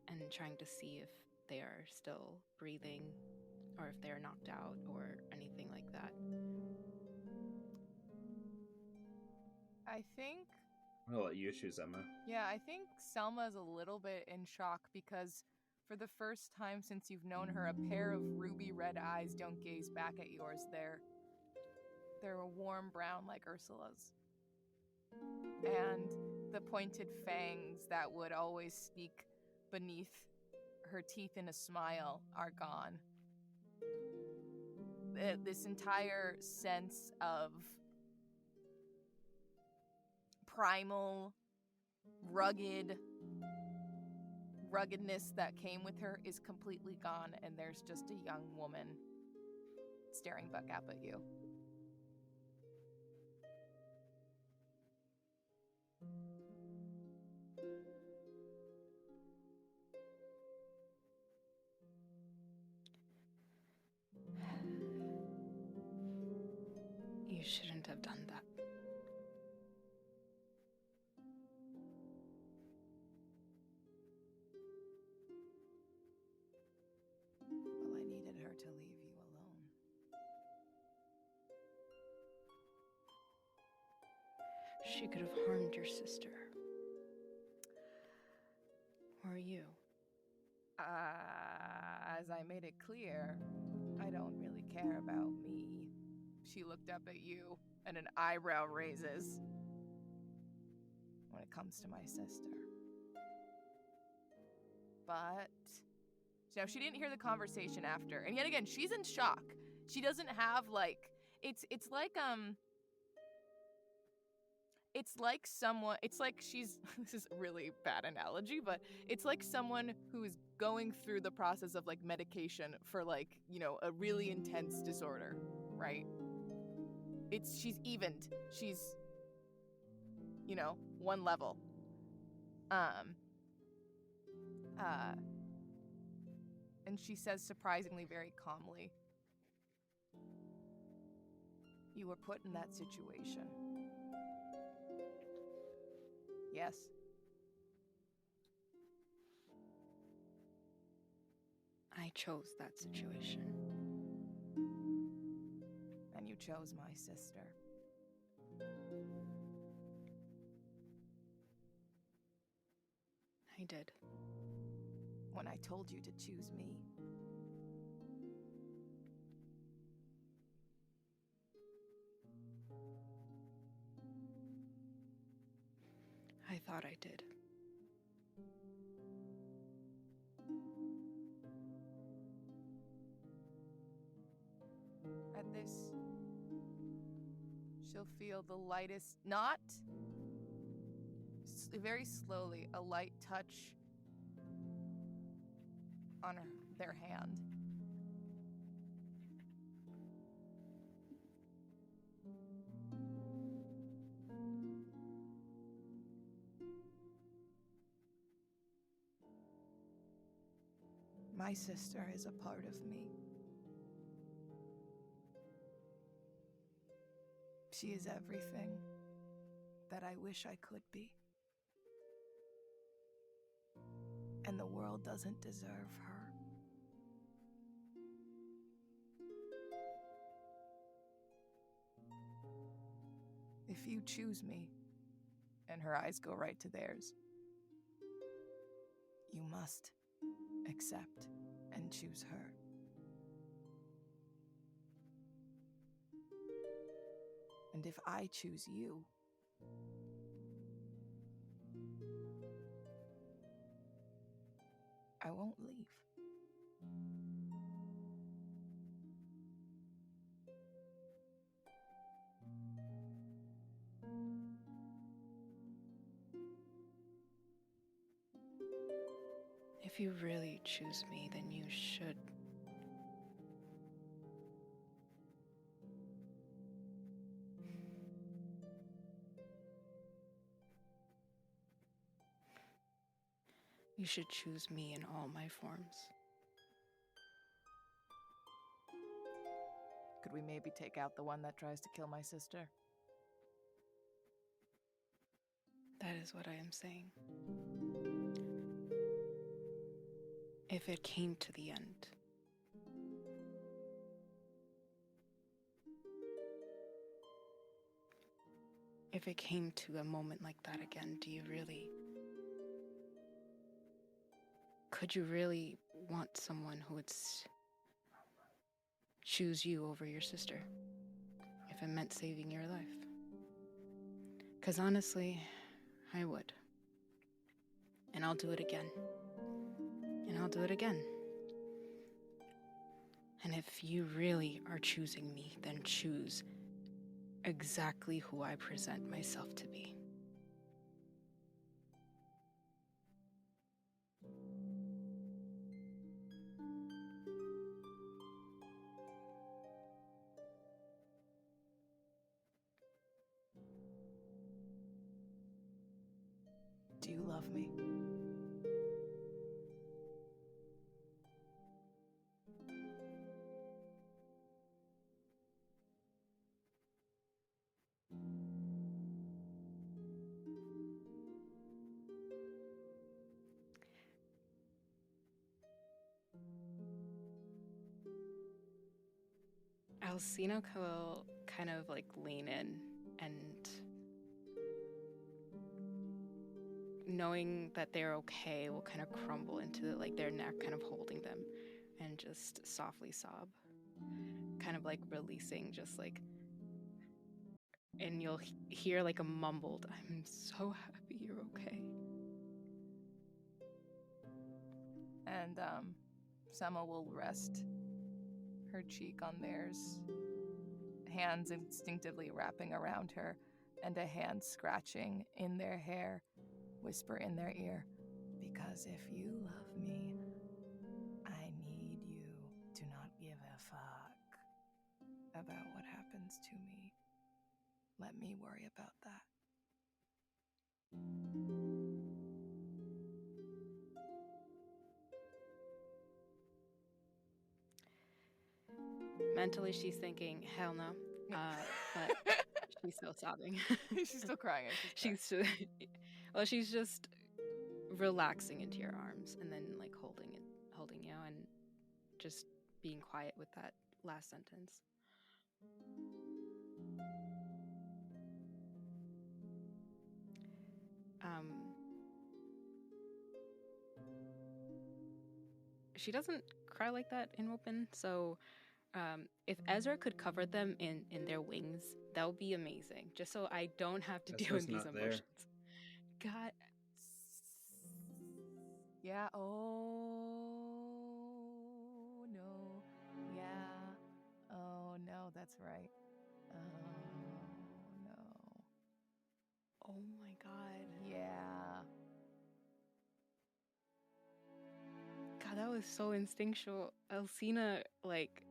and trying to see if they are still breathing, or if they're knocked out, or anything like that. I think... I'll let you choose, Emma. Yeah, I think Selma's a little bit in shock because for the first time since you've known her, a pair of ruby red eyes don't gaze back at yours. They're a warm brown like Ursula's. And the pointed fangs that would always sneak beneath her teeth in a smile are gone. This entire sense of primal, ruggedness that came with her is completely gone, and there's just a young woman staring back up at you. You shouldn't have done that. Well, I needed her to leave you alone. She could have harmed your sister. Or you. As I made it clear, I don't really care about me. She looked up at you, and an eyebrow raises. When it comes to my sister. But... Now, she didn't hear the conversation after. And yet again, she's in shock. She doesn't have, It's like someone... It's like she's... This is a really bad analogy, but it's like someone who is going through the process of, medication for, a really intense disorder, right? She's evened. She's, one level. And she says surprisingly very calmly, "You were put in that situation." Yes. chose that situation. And you chose my sister. I did. When I told you to choose me. I thought I did. At this, she'll feel the lightest, not very slowly, a light touch on their hand. My sister is a part of me. She is everything that I wish I could be. And the world doesn't deserve her. If you choose me, and her eyes go right to theirs, you must accept and choose her. And if I choose you, I won't leave. If you really choose me, then you should. You should choose me in all my forms. Could we maybe take out the one that tries to kill my sister? That is what I am saying. If it came to the end, if it came to a moment like that again, could you really want someone who would choose you over your sister if it meant saving your life? Because honestly, I would. And I'll do it again. And I'll do it again. And if you really are choosing me, then choose exactly who I present myself to be. Do you love me? Alcina will kind of like lean in, and knowing that they're okay will kind of crumble into like their neck, kind of holding them, and just softly sob, kind of like releasing, just like, and you'll hear like a mumbled, "I'm so happy you're okay." And Selma will rest her cheek on theirs, hands instinctively wrapping around her, and a hand scratching in their hair, whisper in their ear, "Because if you love me, I need you to not give a fuck about what happens to me. Let me worry about that." Mentally, she's thinking, "Hell no," but she's still sobbing. She's still crying. She's just relaxing into your arms, and then like holding you, and just being quiet with that last sentence. She doesn't cry like that in open, so if Ezra could cover them in their wings, that would be amazing. Just so I don't have to deal with these emotions. God. Yeah. Oh no. Yeah. Oh no, that's right. Oh no. Oh my God. Yeah. God, that was so instinctual. Alcina, like,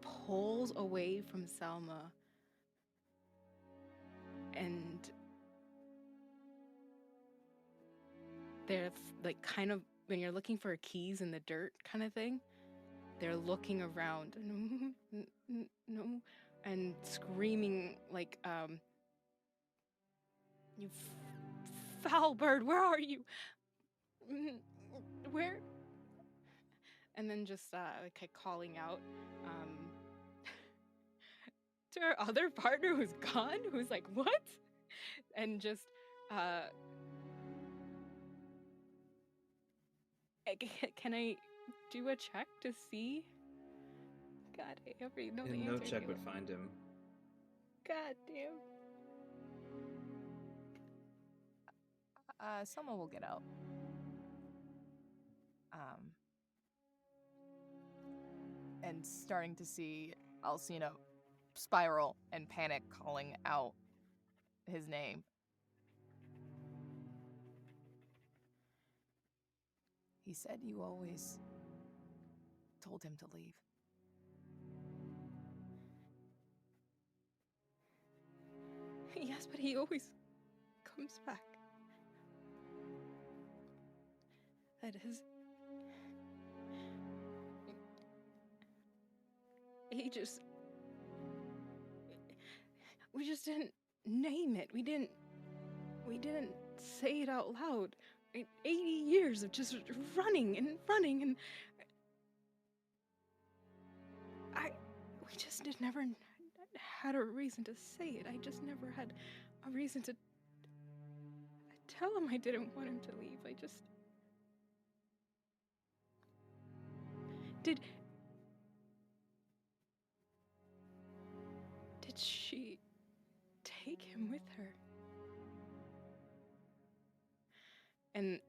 pulls away from Selma, and they're like kind of, when you're looking for keys in the dirt kind of thing, they're looking around, no, and screaming like, you foul bird, where are you? Where? And then just like calling out to her other partner who's gone, who's like, what? And just can I do a check to see? God, I already know the answer. No check would find him. God damn. Selma will get out. And starting to see Alcina spiral and panic, calling out his name. He said you always told him to leave. Yes, but he always comes back. That is... We just didn't name it. We didn't say it out loud. 80 years of just running and we just never had a reason to say it. I just never had a reason to tell him I didn't want him to leave. I just... Did she take him with her? And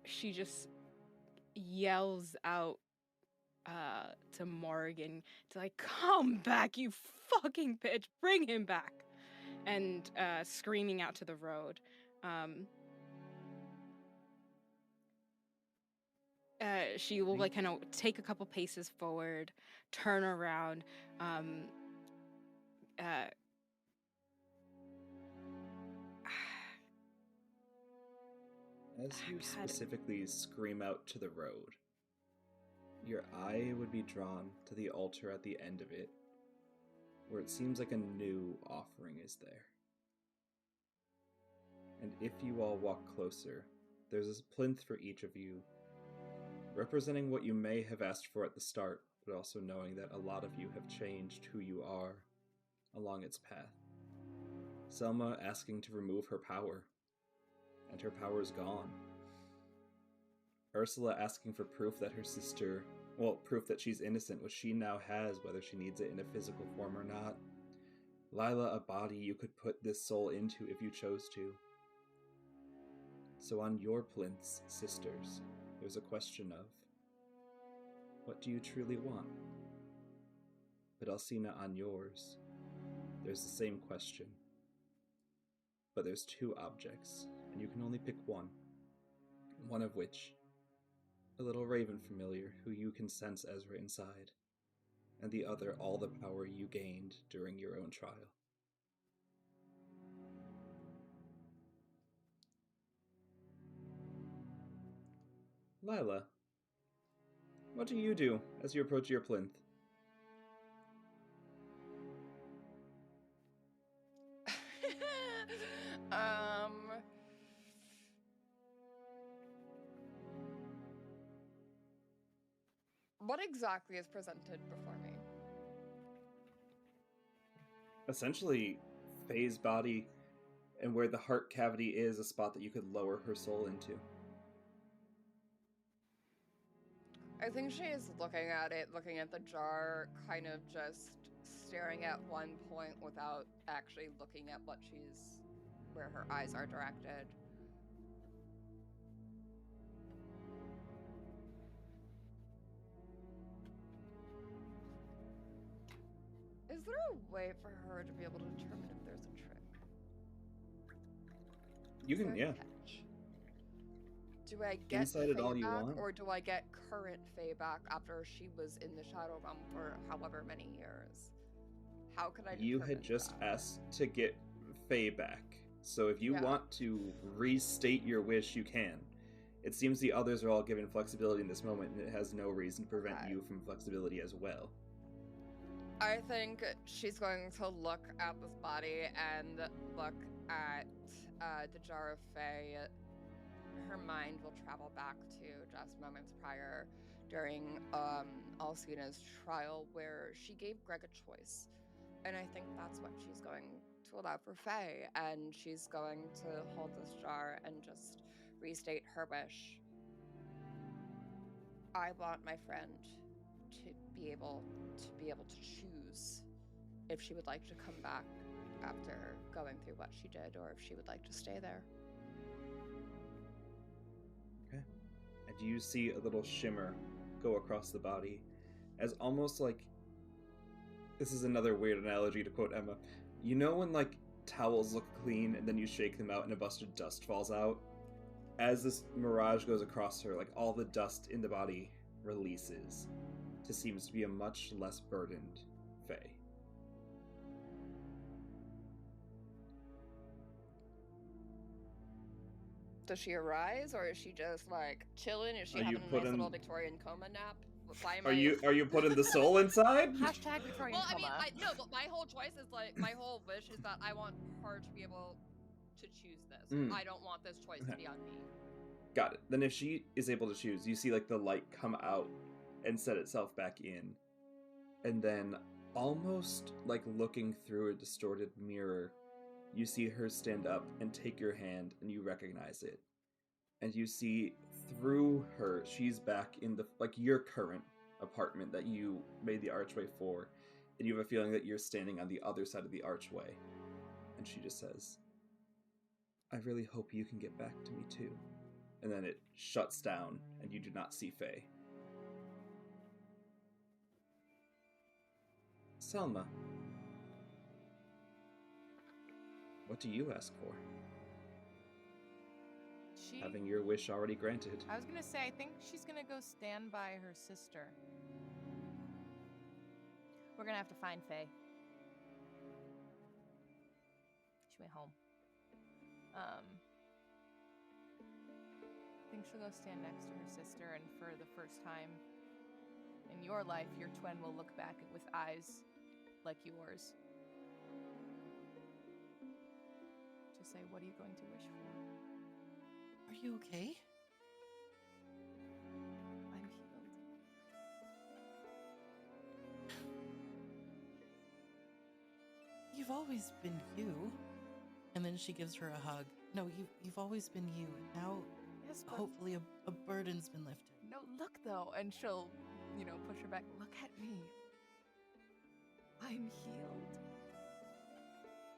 she just yells out to Morgan to like, come back, you fucking bitch, bring him back, and screaming out to the road. She will like kind of take a couple paces forward, turn around, as you specifically scream out to the road, your eye would be drawn to the altar at the end of it, where it seems like a new offering is there. And if you all walk closer, there's a plinth for each of you, representing what you may have asked for at the start, but also knowing that a lot of you have changed who you are along its path. Selma asking to remove her power, and her power is gone. Ursula asking for proof that her sister, proof that she's innocent, which she now has, whether she needs it in a physical form or not. Lila, a body you could put this soul into if you chose to. So on your plinths, sisters, there's a question of, what do you truly want? But Alcina, on yours, there's the same question. But there's two objects, and you can only pick one. One of which, a little raven familiar who you can sense Ezra inside, and the other all the power you gained during your own trial. Lila, what do you do as you approach your plinth? What exactly is presented before me? Essentially, Faye's body, and where the heart cavity is a spot that you could lower her soul into. I think she is looking at it, looking at the jar, kind of just staring at one point without actually looking at where her eyes are directed. Is there a way for her to be able to determine if there's a trick? You can, yeah. Catch? Do I get Insight it all Faye you back, want. or do I get current Faye back after she was in the Shadow Realm for however many years? How could I determine You had just that? asked to get Faye back. So if you Yeah. want to restate your wish, you can. It seems the others are all given flexibility in this moment, and it has no reason to prevent Okay. you from flexibility as well. I think she's going to look at this body and look at the jar of Faye. Her mind will travel back to just moments prior during Alcina's trial, where she gave Greg a choice. And I think that's what she's going to allow for Faye. And she's going to hold this jar and just restate her wish. I want my friend to be able to choose if she would like to come back after going through what she did, or if she would like to stay there. Okay. And you see a little shimmer go across the body, as almost like, this is another weird analogy to quote Emma. You know when like towels look clean and then you shake them out and a bunch of dust falls out? As this mirage goes across her, like all the dust in the body releases to seems to be a much less burdened Faye. Does she arise, or is she just like chilling? Is she Are you having a nice putting- little Victorian coma nap? Why am Are you putting the soul inside? Hashtag Victorian Well, I mean, coma. no, but my whole choice is like, my whole wish is that I want her to be able to choose this. Mm. I don't want this choice to be on me. Got it. Then if she is able to choose, you see like the light come out and set itself back in. And then almost like looking through a distorted mirror, you see her stand up and take your hand, and you recognize it. And you see through her, she's back in the like your current apartment that you made the archway for, and you have a feeling that you're standing on the other side of the archway. And she just says, I really hope you can get back to me too. And then it shuts down, and you do not see Faye. Selma, what do you ask for? Having your wish already granted. I was gonna say, I think she's gonna go stand by her sister. We're gonna have to find Faye. She went home. I think she'll go stand next to her sister, and for the first time in your life, your twin will look back with eyes like yours. To say, what are you going to wish for? Are you okay? I'm healed. You've always been you. And then she gives her a hug. No, you've always been you. Now, Yes, but hopefully a burden's been lifted. no, look though, and she'll, push her back. Look at me. I'm healed.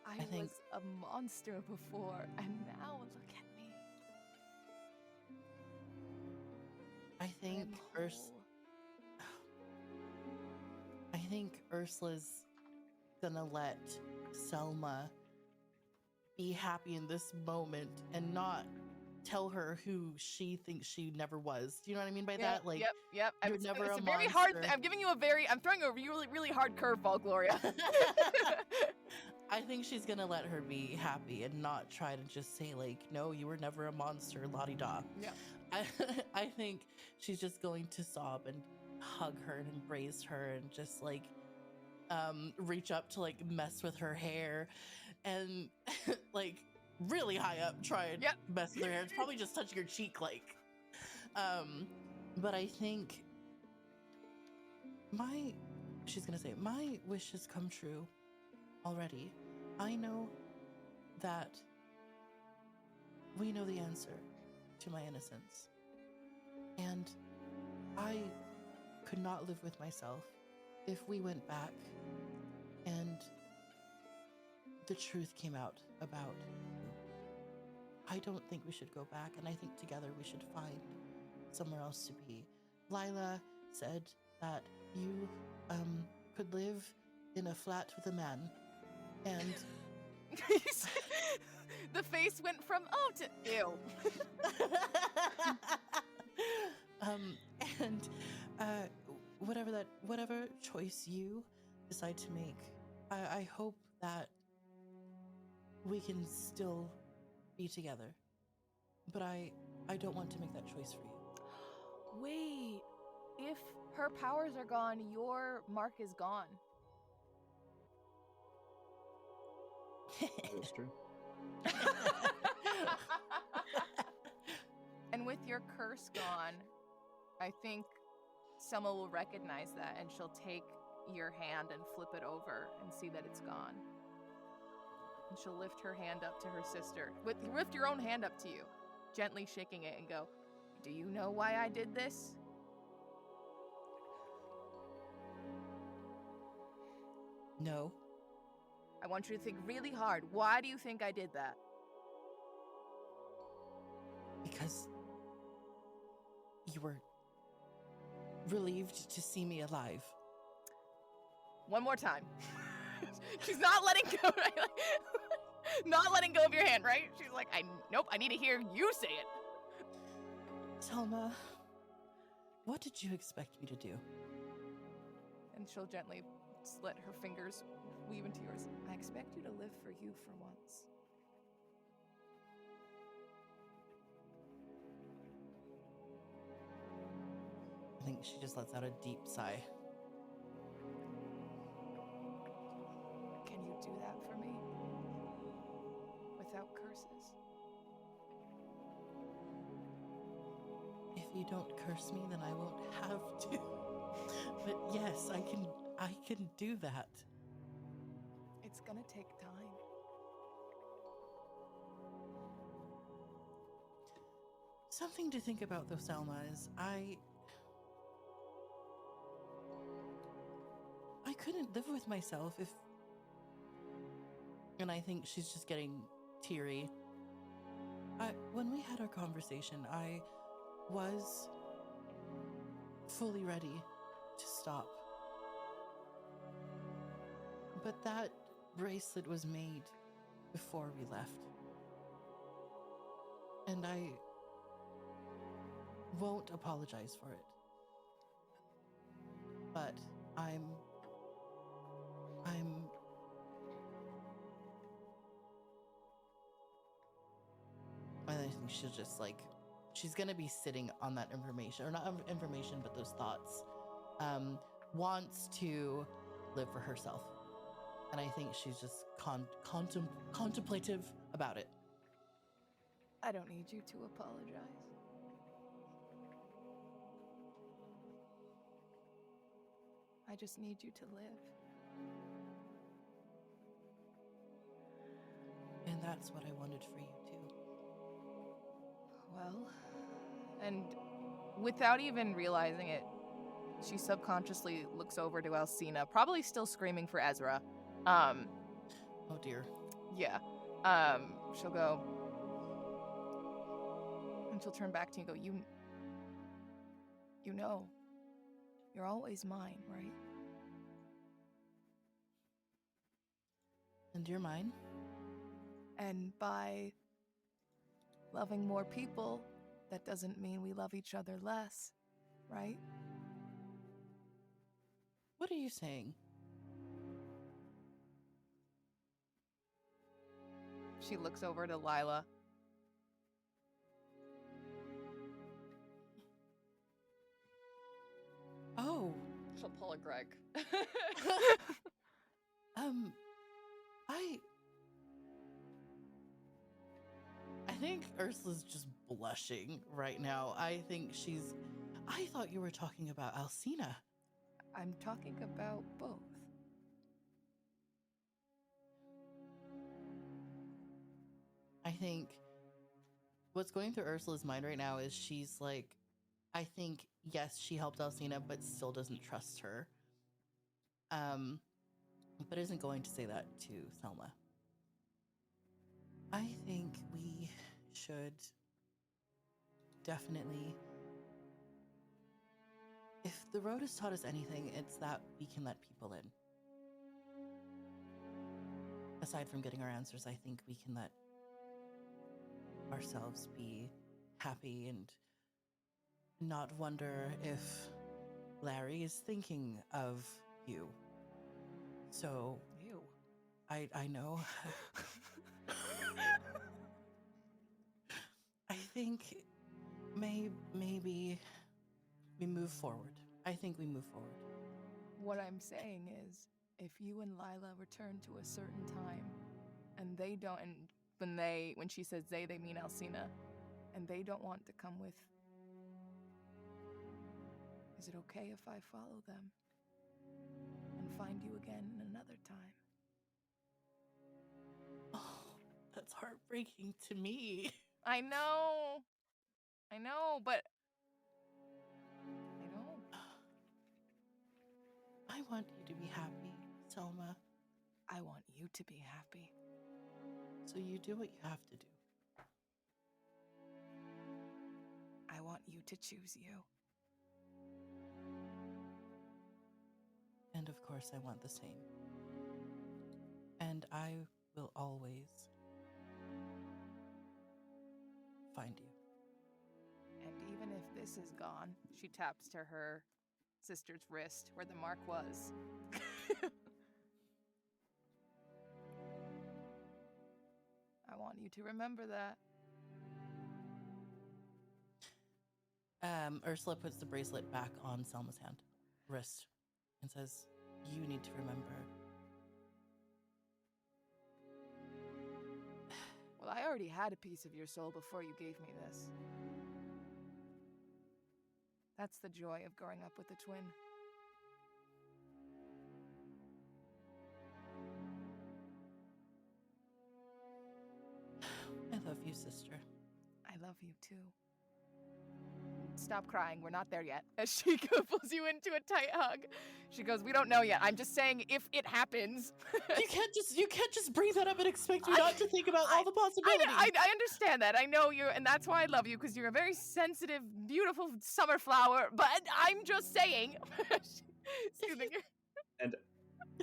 I think- was a monster before, and now look at me. I think I'm Urs. whole. I think Ursula's gonna let Selma be happy in this moment and not tell her who she thinks she never was. Do you know what I mean by that? Like, Yep. you're It's never it's a a very hard. monster. I'm throwing a really, really hard curveball, Gloria. I think she's gonna let her be happy and not try to just say like, no, you were never a monster, la-di-da. Yeah. I think she's just going to sob and hug her and embrace her and just like reach up to like mess with her hair and like really high up try and Yep. mess with her hair. It's probably just touching her cheek like. But I think she's gonna say, my wish has come true already. I know that we know the answer to my innocence. And I could not live with myself if we went back and the truth came out about you. I don't think we should go back, and I think together we should find somewhere else to be. Lila said that you could live in a flat with a man, and the face went from to ew. And whatever choice you decide to make, I hope that we can still be together. But I don't want to make that choice for you. Wait, if her powers are gone, your mark is gone. That's true. And with your curse gone, I think Selma will recognize that, and she'll take your hand and flip it over and see that it's gone. And she'll lift her hand up to her sister. Lift your own hand up to you, gently shaking it, and go, "Do you know why I did this?" No. I want you to think really hard. Why do you think I did that? Because you were relieved to see me alive. One more time. She's not letting go. Right? Not letting go of your hand, right? She's like, nope, I need to hear you say it. Selma, what did you expect me to do? And she'll gently let her fingers weave into yours. I expect you to live for you for once. I think she just lets out a deep sigh. Can you do that for me? Without curses? If you don't curse me, then I won't have to. But yes, I can do that. It's gonna take time. Something to think about though, Selma, is I couldn't live with myself if... And I think she's just getting teary. When we had our conversation, I was fully ready to stop. But that bracelet was made before we left. And I won't apologize for it. But I think she'll just she's gonna be sitting on that information, or not information, but those thoughts. Wants to live for herself. And I think she's just contemplative about it. I don't need you to apologize. I just need you to live. And that's what I wanted for you too. Well, and without even realizing it, she subconsciously looks over to Alcina, probably still screaming for Ezra. Oh dear. Yeah. She'll go, and she'll turn back to you and go, you know, you're always mine, right? And you're mine? And by loving more people, that doesn't mean we love each other less, right? What are you saying? She looks over to Lila. Oh. She'll pull a Greg. I think Ursula's just blushing right now. I thought you were talking about Alcina. I'm talking about both. I think what's going through Ursula's mind right now is she's like, I think, yes, she helped Alcina, but still doesn't trust her. But isn't going to say that to Selma. I think we should definitely, if the road has taught us anything, it's that we can let people in. Aside from getting our answers, I think we can let ourselves be happy and not wonder if Larry is thinking of you. So, Ew. I know. I think maybe we move forward. I think we move forward. What I'm saying is, if you and Lila return to a certain time, and they don't, and when she says they mean Alcina, and they don't want to come with, is it okay if I follow them and find you again another time? Oh, that's heartbreaking to me. I know, but I know. I want you to be happy, Selma. I want you to be happy. So you do what you have to do. I want you to choose you. And of course, I want the same. And I will always find you. And even if this is gone, she taps to her sister's wrist where the mark was. I want you to remember that. Ursula puts the bracelet back on Selma's wrist, and says, "You need to remember." Well, I already had a piece of your soul before you gave me this. That's the joy of growing up with a twin. I love you, sister. I love you too. Stop crying, we're not there yet. As she pulls you into a tight hug. She goes, we don't know yet. I'm just saying if it happens. You can't just bring that up and expect me not to think about all the possibilities. I understand that. I know you, and that's why I love you, because you're a very sensitive, beautiful summer flower, but I'm just saying. And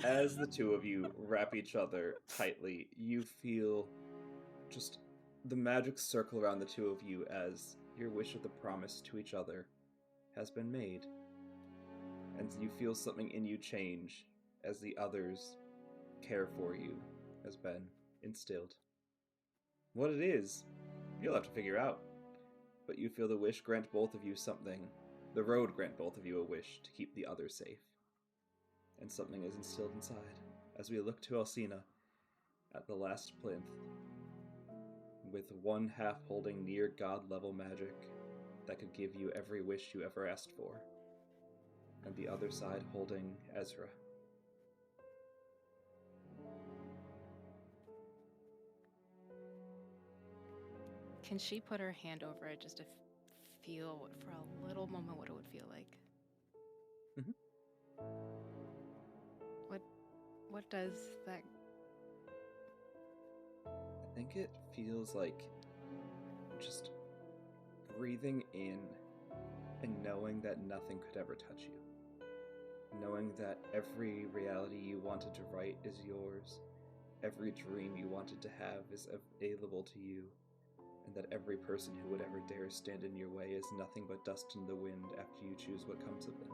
as the two of you wrap each other tightly, you feel just the magic circle around the two of you as your wish of the promise to each other has been made. And you feel something in you change as the others' care for you has been instilled. What it is, you'll have to figure out. But you feel the wish grant both of you something. The road grant both of you a wish to keep the other safe. And something is instilled inside as we look to Alcina at the last plinth, with one half holding near god-level magic that could give you every wish you ever asked for, and the other side holding Ezra. Can she put her hand over it just to feel for a little moment what it would feel like? Mm-hmm. What does that? I think it feels like just breathing in and knowing that nothing could ever touch you. Knowing that every reality you wanted to write is yours. Every dream you wanted to have is available to you. And that every person who would ever dare stand in your way is nothing but dust in the wind after you choose what comes of them.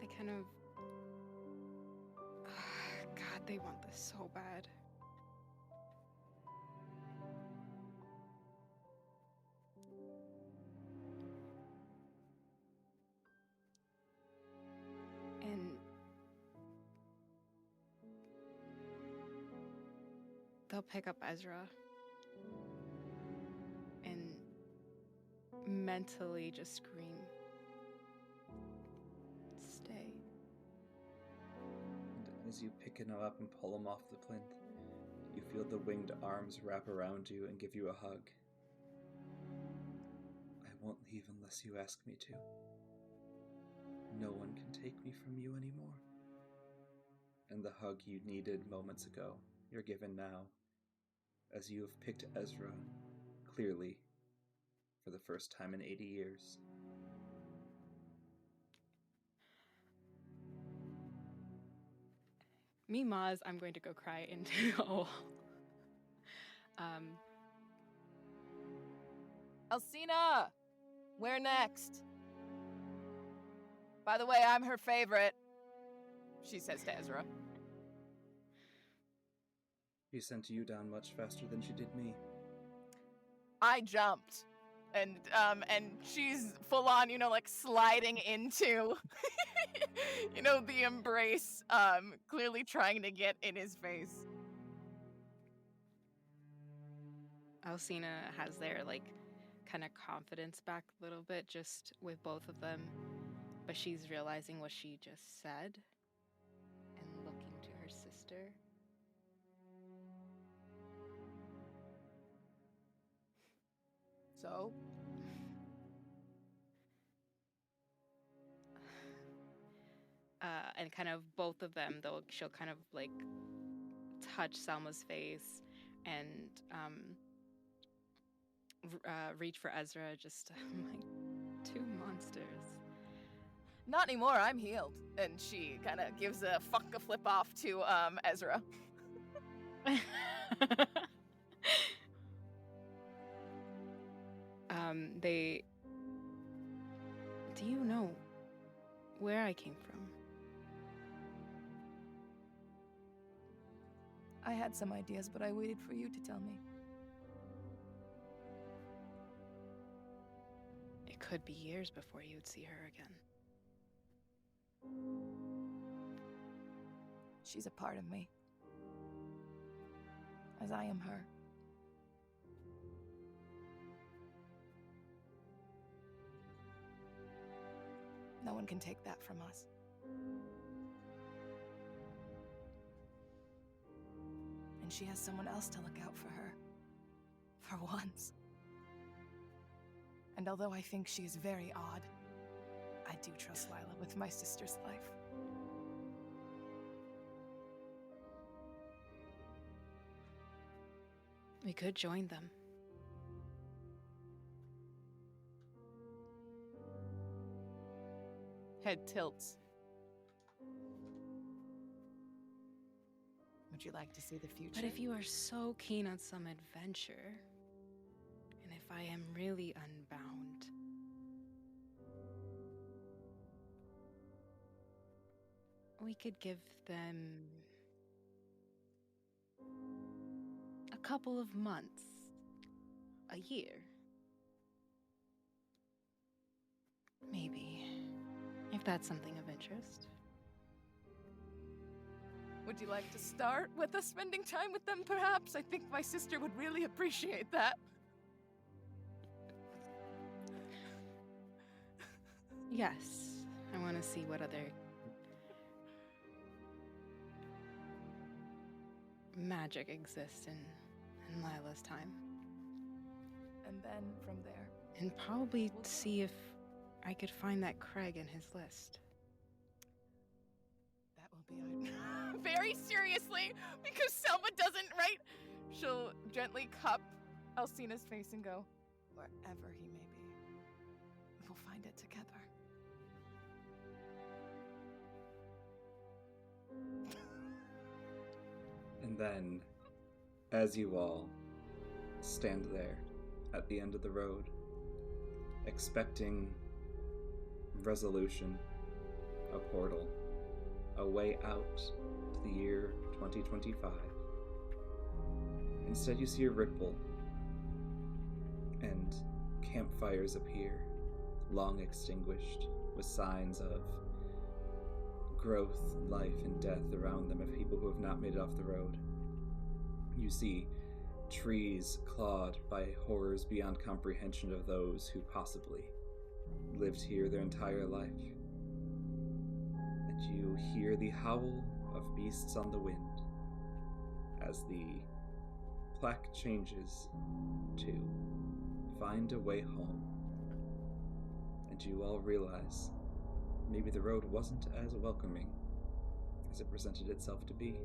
They kind of. God, they want this so bad. And they'll pick up Ezra and mentally just scream, "Stay." And as you pick him up and pull him off the plinth, you feel the winged arms wrap around you and give you a hug. I won't leave unless you ask me to. No one can take me from you anymore. And the hug you needed moments ago, you're given now, as you have picked Ezra, clearly, for the first time in 80 years. Me, Mozz, I'm going to go cry into a wall. Alcina! Where next? By the way, I'm her favorite, she says to Ezra. She sent you down much faster than she did me. I jumped. And she's full on, like sliding into, the embrace, clearly trying to get in his face. Alcina has their, kind of confidence back a little bit just with both of them. But she's realizing what she just said and looking to her sister. So? And kind of both of them, though, she'll kind of touch Selma's face and reach for Ezra. Just two monsters. Not anymore, I'm healed. And she kind of gives a flip off to Ezra. Do you know where I came from? I had some ideas, but I waited for you to tell me. It could be years before you'd see her again. She's a part of me, as I am her. No one can take that from us. And she has someone else to look out for her. For once. And although I think she is very odd, I do trust Lila with my sister's life. We could join them. Head tilts. Would you like to see the future? But if you are so keen on some adventure, and if I am really unbound, we could give them a couple of months, a year. Maybe, if that's something of interest. Would you like to start with us spending time with them, perhaps? I think my sister would really appreciate that. Yes, I want to see what other magic exists in Lila's time. And then from there. And probably see if I could find that Craig in his list. That will be very seriously, because Selma doesn't, right? She'll gently cup Alcina's face and go, wherever he may be, we'll find it together. And then, as you all stand there at the end of the road, expecting resolution, a portal, a way out to the year 2025, instead you see a ripple, and campfires appear, long extinguished, with signs of growth, life, and death around them of people who have not made it off the road. You see trees clawed by horrors beyond comprehension of those who possibly lived here their entire life. And you hear the howl of beasts on the wind as the plaque changes to "Find a way home." And you all realize maybe the road wasn't as welcoming as it presented itself to be.